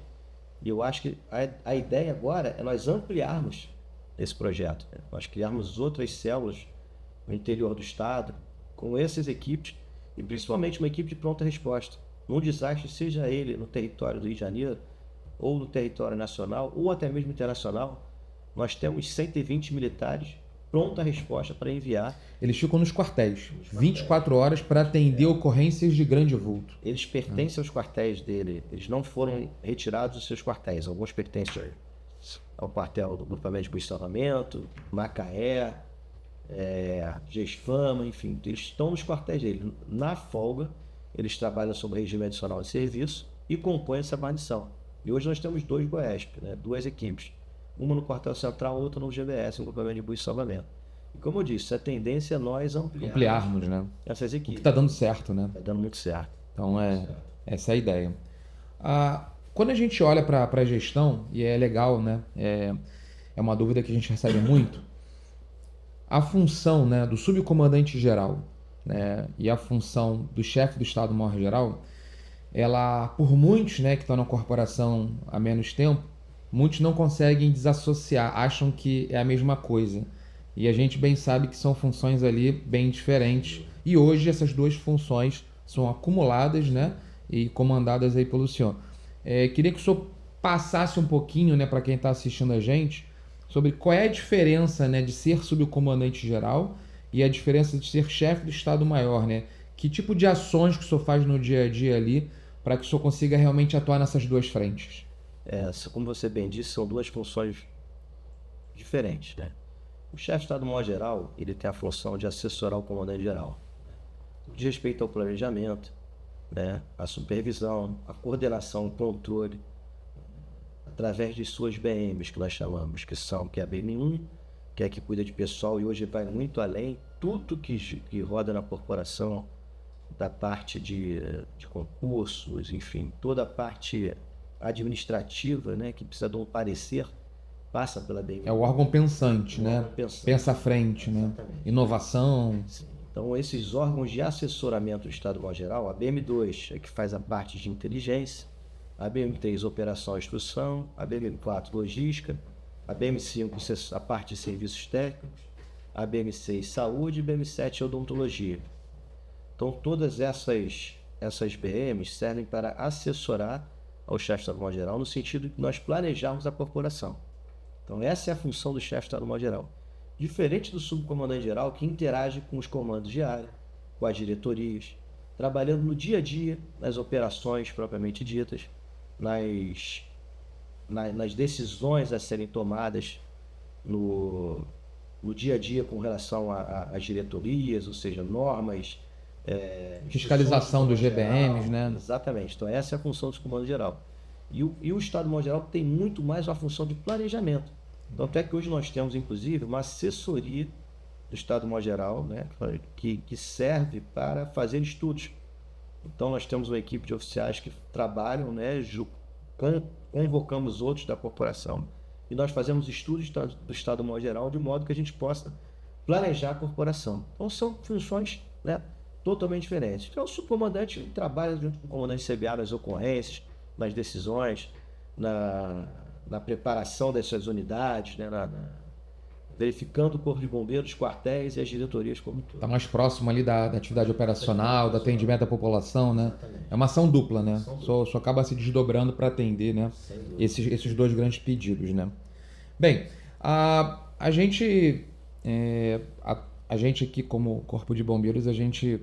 E eu acho que a ideia agora é nós ampliarmos esse projeto, né? Nós criarmos outras células no interior do estado, com essas equipes, e principalmente uma equipe de pronta resposta. Num desastre, seja ele no território do Rio de Janeiro, ou no território nacional, ou até mesmo internacional, nós temos 120 militares pronta resposta para enviar. Eles ficam nos quartéis, 24 horas para atender ocorrências de grande vulto. Eles pertencem aos quartéis dele, eles não foram retirados dos seus quartéis. Alguns pertencem ao quartel do Grupamento de Policiamento, Macaé, Gesfama, enfim, eles estão nos quartéis dele. Na folga, eles trabalham sob regime adicional de serviço e compõem essa guarnição. E hoje nós temos 2 Goesp, né? 2 equipes. Uma no quartel central, outra no GBS, no Grupamento de Busca e Salvamento. E como eu disse, a tendência é nós ampliarmos, né? Essas equipes. O que está dando certo, né? Está dando muito certo. Então, essa é a ideia. Quando a gente olha para a gestão, e é legal, né? É uma dúvida que a gente recebe muito. A função, né, do subcomandante-geral, né, e a função do chefe do Estado-Maior-Geral, ela, por muitos, né, que estão na corporação há menos tempo, muitos não conseguem desassociar, acham que é a mesma coisa. E a gente bem sabe que são funções ali bem diferentes. E hoje essas 2 funções são acumuladas, né, e comandadas aí pelo senhor. Queria que o senhor passasse um pouquinho, né, para quem está assistindo a gente, sobre qual é a diferença, né, de ser subcomandante-geral e a diferença de ser chefe do Estado-Maior, né? Que tipo de ações que o senhor faz no dia a dia ali para que o senhor consiga realmente atuar nessas 2 frentes? Como você bem disse, são 2 funções diferentes, né? O chefe do Estado-Maior-Geral, ele tem a função de assessorar o comandante-geral, de respeito ao planejamento, né, a supervisão, a coordenação, o controle, através de suas BMs, que nós chamamos, que é a BM1, que é a que cuida de pessoal, e hoje vai muito além, tudo que roda na corporação, da parte de concursos, enfim, toda a parte administrativa, né, que precisa de um parecer, passa pela BM1. É o órgão pensante, né? Pensa à frente, né? Exatamente. Inovação. Sim. Então, esses órgãos de assessoramento do Estado-Maior-Geral, a BM2 é que faz a parte de inteligência, a BM3 operação e instrução, a BM4 logística, a BM5 a parte de serviços técnicos, a BM6 saúde e BM7 odontologia. Então todas essas BMs servem para assessorar ao chefe do Estado-Maior-Geral no sentido de nós planejarmos a corporação. Então essa é a função do chefe do Estado-Maior-Geral. Diferente do subcomandante-geral, que interage com os comandos de área, com as diretorias, trabalhando no dia a dia, nas operações propriamente ditas, nas decisões a serem tomadas no dia a dia com relação às diretorias, ou seja, normas, Fiscalização dos instruções do GBMs, comando né? geral. Exatamente. Então, essa é a função do comando geral. E o Estado Maior Geral tem muito mais uma função de planejamento. Tanto é que hoje nós temos, inclusive, uma assessoria do Estado Maior Geral, né, que serve para fazer estudos. Então, nós temos uma equipe de oficiais que trabalham, né, convocamos outros da corporação e nós fazemos estudos do Estado Maior Geral de modo que a gente possa planejar a corporação. Então, são funções, né, totalmente diferentes. Então, o subcomandante trabalha junto com o comandante CBA nas ocorrências, nas decisões, na preparação dessas unidades, né, verificando o Corpo de Bombeiros, quartéis e as diretorias como um todo. Está mais próximo ali da atividade operacional, do atendimento à população, né? Exatamente. É uma ação dupla, né? Ação dupla. Só acaba se desdobrando para atender, né? Sem dúvida. Esses dois grandes pedidos, né? Bem, a gente aqui como Corpo de Bombeiros, a gente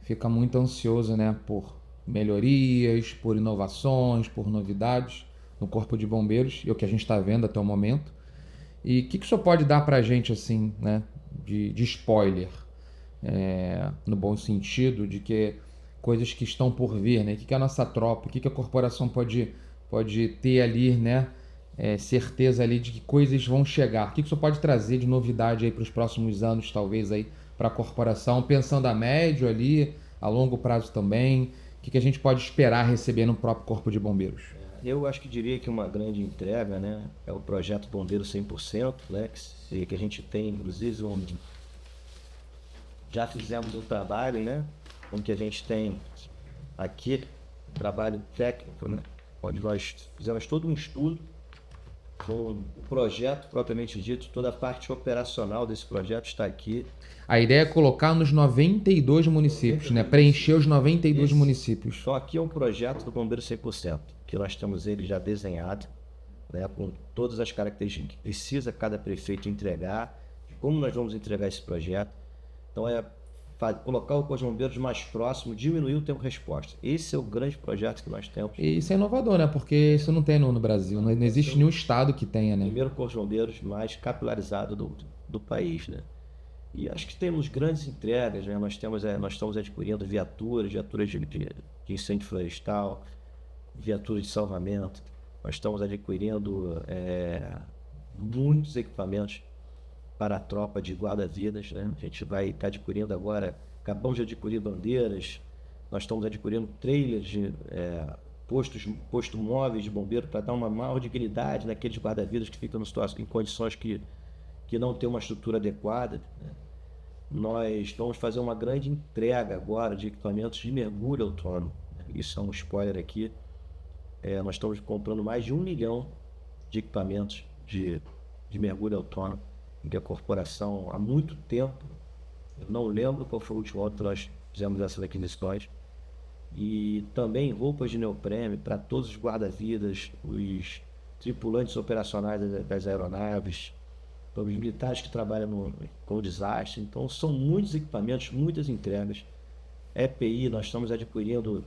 fica muito ansioso, né? Por melhorias, por inovações, por novidades no Corpo de Bombeiros, e o que a gente está vendo até o momento. E o que o senhor pode dar para a gente, assim, né, de spoiler, no bom sentido, de que coisas que estão por vir, né? O que a nossa tropa, o que a corporação pode ter ali, né, certeza ali de que coisas vão chegar? O que o senhor pode trazer de novidade aí para os próximos anos, talvez, aí para a corporação, pensando a médio ali, a longo prazo também? O que a gente pode esperar receber no próprio Corpo de Bombeiros? Eu acho que diria que uma grande entrega, né, é o projeto Bombeiro 100%, né, que a gente tem, inclusive, já fizemos um trabalho, né, onde a gente tem aqui trabalho técnico, né, onde nós fizemos todo um estudo com o projeto propriamente dito, toda a parte operacional desse projeto está aqui. A ideia é colocar nos 92 municípios, né? Preencher os 92 municípios. Então aqui é um projeto do Bombeiro 100%, que nós temos ele já desenhado, né, com todas as características que precisa cada prefeito entregar, como nós vamos entregar esse projeto. Então colocar o Corpo de Bombeiros mais próximo, diminuir o tempo de resposta. Esse é o grande projeto que nós temos. E isso é inovador, né? Porque isso não tem no Brasil, não existe nenhum estado que tenha, né? O primeiro Corpo de Bombeiros mais capilarizado do país, né? E acho que temos grandes entregas, né? Nós estamos adquirindo viaturas de incêndio florestal, viaturas de salvamento. Nós estamos adquirindo muitos equipamentos para a tropa de guarda-vidas, né? A gente vai estar adquirindo agora, acabamos de adquirir bandeiras, nós estamos adquirindo trailers de postos móveis de bombeiro para dar uma maior dignidade naqueles guarda-vidas que ficam em condições que não tem uma estrutura adequada, né? Nós vamos fazer uma grande entrega agora de equipamentos de mergulho autônomo. Isso é um spoiler aqui. Nós estamos comprando mais de 1 milhão de equipamentos de mergulho autônomo, que a corporação há muito tempo, eu não lembro qual foi o último ano que nós fizemos essas aquisições, e também roupas de neoprene para todos os guarda-vidas, os tripulantes operacionais das aeronaves, para os militares que trabalham com o desastre. Então são muitos equipamentos, muitas entregas. EPI, nós estamos adquirindo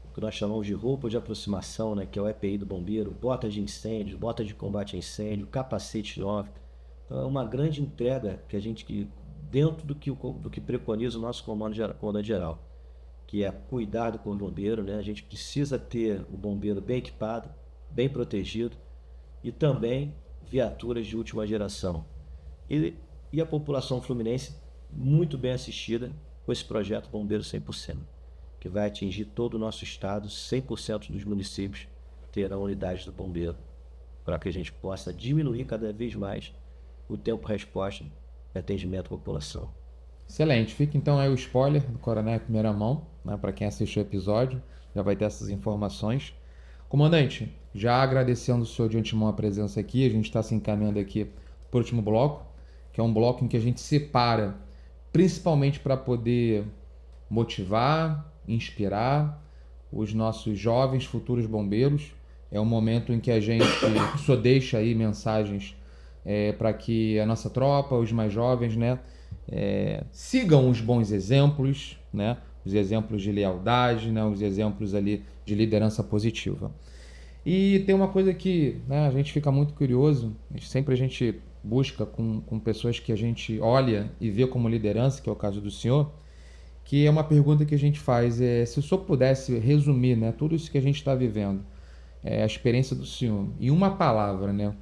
o que nós chamamos de roupa de aproximação, né, que é o EPI do bombeiro, botas de incêndio, botas de combate a incêndio, capacete off. Então é uma grande entrega que dentro do que preconiza o nosso comandante geral, que é cuidar do bombeiro, né? A gente precisa ter o bombeiro bem equipado, bem protegido, e também viaturas de última geração. E a população fluminense muito bem assistida com esse projeto Bombeiro 100%, que vai atingir todo o nosso estado. 100% dos municípios terão unidades do bombeiro, para que a gente possa diminuir cada vez mais o tempo de resposta e atendimento à população. Excelente. Fica então aí o spoiler do Coronel em primeira mão, né, para quem assistiu o episódio, já vai ter essas informações. Comandante, já agradecendo o senhor de antemão a presença aqui, a gente está se encaminhando aqui para o último bloco, que é um bloco em que a gente separa, principalmente para poder motivar, inspirar os nossos jovens futuros bombeiros. É um momento em que a gente só deixa aí mensagens para que a nossa tropa, os mais jovens, né, sigam os bons exemplos, né, os exemplos de lealdade, né, os exemplos ali de liderança positiva. E tem uma coisa que, né, a gente fica muito curioso, sempre a gente busca com pessoas que a gente olha e vê como liderança, que é o caso do senhor, que é uma pergunta que a gente faz, se o senhor pudesse resumir, né, tudo isso que a gente está vivendo, a experiência do senhor, em uma palavra, né,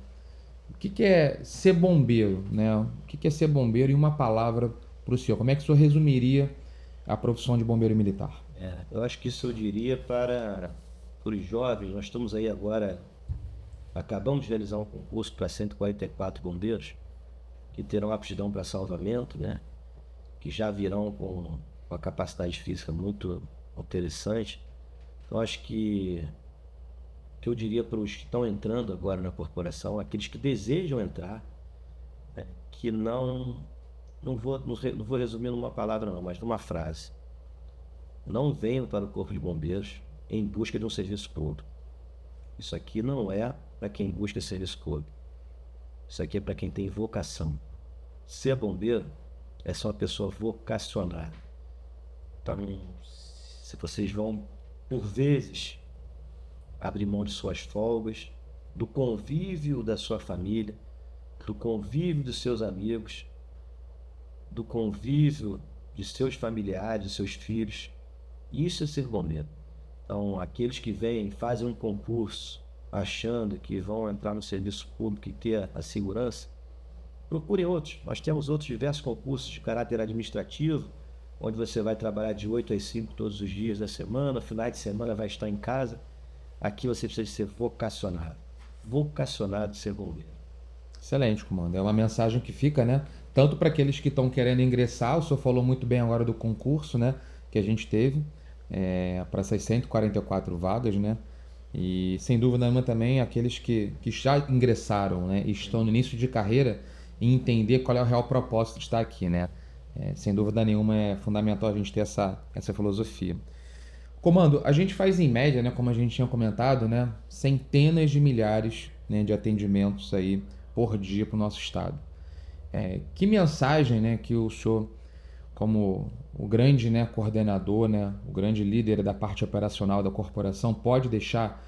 o que é ser bombeiro, né, o que é ser bombeiro em uma palavra para o senhor? Como é que o senhor resumiria a profissão de bombeiro militar? Eu acho que isso eu diria para os jovens. Nós estamos aí agora, acabamos de realizar um concurso para 144 bombeiros que terão aptidão para salvamento, né? Que já virão com uma capacidade física muito interessante. Então acho que eu diria para os que estão entrando agora na corporação, aqueles que desejam entrar, né, que não vou resumir numa palavra não, mas numa frase. Não venham para o Corpo de Bombeiros em busca de um serviço público. Isso aqui não é para quem busca serviço público. Isso aqui é para quem tem vocação. Ser bombeiro é só uma pessoa vocacionada. Então, se vocês vão, por vezes, abrir mão de suas folgas, do convívio da sua família, do convívio dos seus amigos, do convívio de seus familiares, de seus filhos, isso é ser bombeiro. Então, aqueles que vêm, fazem um concurso, achando que vão entrar no serviço público e ter a segurança, procurem outros. Nós temos outros diversos concursos de caráter administrativo, onde você vai trabalhar de 8 às 5 todos os dias da semana, finais de semana vai estar em casa. Aqui você precisa ser vocacionado. Vocacionado de ser bombeiro. Excelente, comando. É uma mensagem que fica, né? Tanto para aqueles que estão querendo ingressar, o senhor falou muito bem agora do concurso, né? Que a gente teve, para essas 144 vagas, né? E sem dúvida nenhuma também aqueles que já ingressaram, né? E estão no início de carreira e entender qual é o real propósito de estar aqui, né? Sem dúvida nenhuma é fundamental a gente ter essa filosofia. Comando, a gente faz em média, né, como a gente tinha comentado, né, centenas de milhares, né, de atendimentos aí por dia para o nosso estado. Que mensagem, né, que o senhor, como o grande, né, coordenador, né, o grande líder da parte operacional da corporação, pode deixar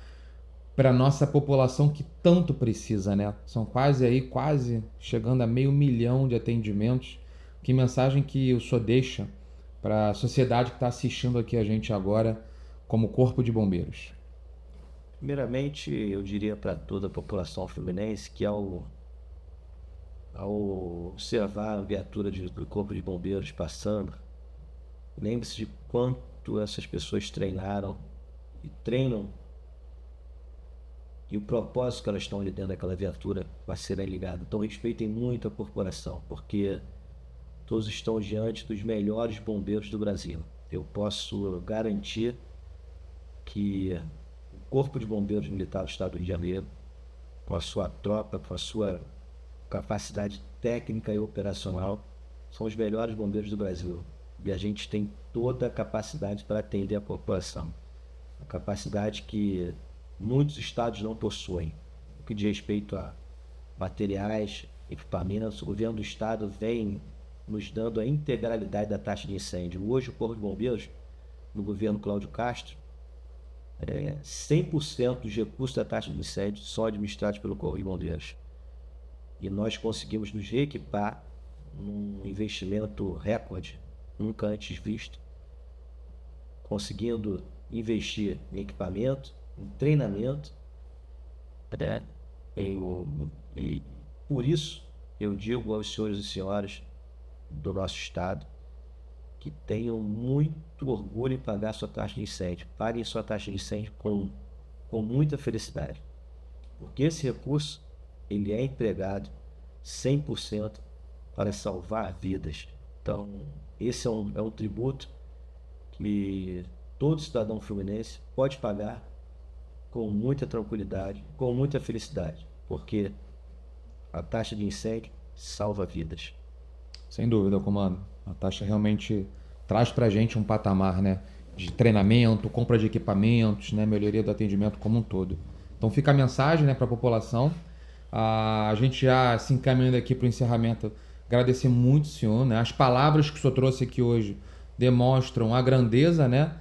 para a nossa população que tanto precisa, né? São quase chegando a 500 mil de atendimentos. Que mensagem que o senhor deixa para a sociedade que está assistindo aqui a gente agora como Corpo de Bombeiros? Primeiramente, eu diria para toda a população fluminense que ao observar a viatura do Corpo de Bombeiros passando, lembre-se de quanto essas pessoas treinaram e treinam e o propósito que elas estão ali dentro daquela viatura vai ser ligado. Então respeitem muito a corporação, porque todos estão diante dos melhores bombeiros do Brasil. Eu posso garantir que o Corpo de Bombeiros Militar do Estado do Rio de Janeiro, com a sua tropa, com a sua capacidade técnica e operacional, são os melhores bombeiros do Brasil. E a gente tem toda a capacidade para atender a população. A capacidade que muitos estados não possuem. No que diz respeito a materiais, equipamentos, o governo do estado vem nos dando a integralidade da taxa de incêndio. Hoje o Corpo de Bombeiros, no governo Cláudio Castro, 100% dos recursos da taxa de incêndio são administrados pelo Corpo de Bombeiros. E nós conseguimos nos reequipar num investimento recorde, nunca antes visto, conseguindo investir em equipamento, em treinamento, e por isso eu digo aos senhores e senhoras do nosso estado que tenham muito orgulho em pagar sua taxa de incêndio. Paguem sua taxa de incêndio com muita felicidade, porque esse recurso ele é empregado 100% para salvar vidas. Então esse é um tributo que todo cidadão fluminense pode pagar com muita tranquilidade, com muita felicidade, porque a taxa de incêndio salva vidas. Sem dúvida, comando. A taxa realmente traz para a gente um patamar, né, de treinamento, compra de equipamentos, né, melhoria do atendimento como um todo. Então fica a mensagem, né, para a população. A gente já se encaminhando aqui para o encerramento, agradecer muito o senhor, né? As palavras que o senhor trouxe aqui hoje demonstram a grandeza, né,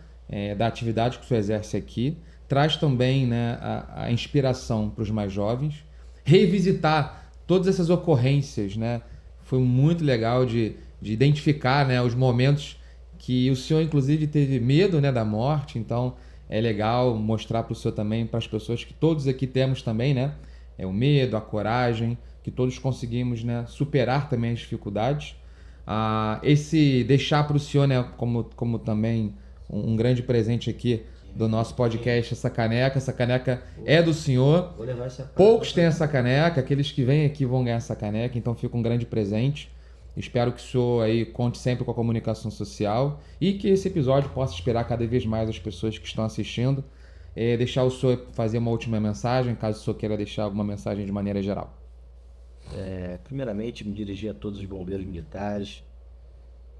da atividade que o senhor exerce aqui. traz também, né, a inspiração para os mais jovens. Revisitar todas essas ocorrências, né? Foi muito legal de identificar, né, os momentos que o senhor, inclusive, teve medo, né, da morte. Então, é legal mostrar para o senhor também, para as pessoas que todos aqui temos também, né? O medo, a coragem, que todos conseguimos, né, superar também as dificuldades. Esse deixar para o senhor, né, como também um grande presente aqui do nosso podcast, essa caneca é do senhor. Vou levar essa Poucos têm essa caneca, aqueles que vêm aqui vão ganhar essa caneca, então fica um grande presente. Espero que o senhor aí conte sempre com a comunicação social e que esse episódio possa inspirar cada vez mais as pessoas que estão assistindo. Deixar o senhor fazer uma última mensagem, caso o senhor queira deixar alguma mensagem de maneira geral. Primeiramente, me dirigir a todos os bombeiros militares,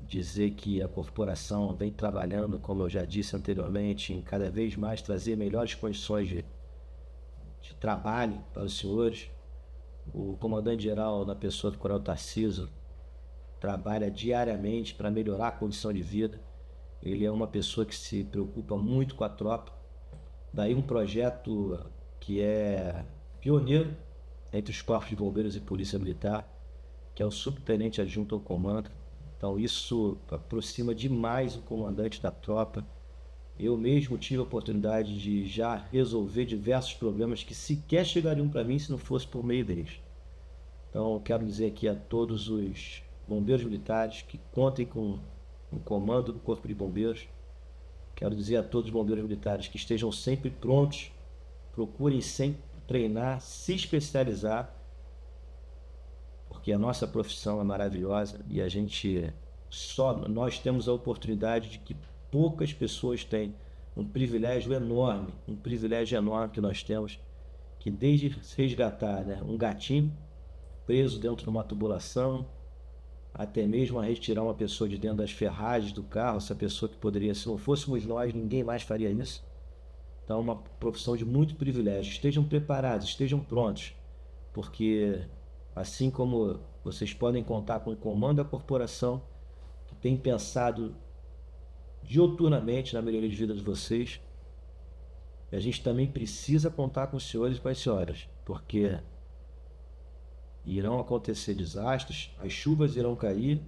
dizer que a corporação vem trabalhando, como eu já disse anteriormente, em cada vez mais trazer melhores condições de trabalho para os senhores. O comandante-geral, na pessoa do Coronel Tarcísio, trabalha diariamente para melhorar a condição de vida. Ele é uma pessoa que se preocupa muito com a tropa. Daí um projeto que é pioneiro entre os corpos de bombeiros e polícia militar, que é o subtenente adjunto ao comando. Então isso aproxima demais o comandante da tropa. Eu mesmo tive a oportunidade de já resolver diversos problemas que sequer chegariam para mim se não fosse por meio deles. Então eu quero dizer aqui a todos os bombeiros militares que contem com o comando do Corpo de Bombeiros. Quero dizer a todos os bombeiros militares que estejam sempre prontos, procurem sempre treinar, se especializar, porque a nossa profissão é maravilhosa e nós temos a oportunidade de que poucas pessoas têm, um privilégio enorme que nós temos, que desde resgatar, né, um gatinho preso dentro de uma tubulação, até mesmo a retirar uma pessoa de dentro das ferragens do carro, essa pessoa que poderia, se não fôssemos nós, ninguém mais faria isso. Então é uma profissão de muito privilégio. Estejam preparados, estejam prontos, porque assim como vocês podem contar com o comando da corporação, que tem pensado diuturnamente na melhoria de vida de vocês, a gente também precisa contar com os senhores e com as senhoras, porque irão acontecer desastres, as chuvas irão cair,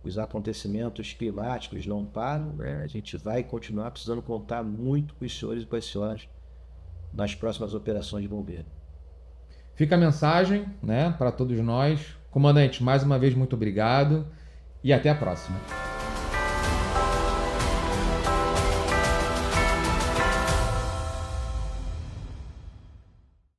os acontecimentos climáticos não param, né? A gente vai continuar precisando contar muito com os senhores e com as senhoras nas próximas operações de bombeiro. Fica a mensagem, né, para todos nós. Comandante, mais uma vez muito obrigado e até a próxima.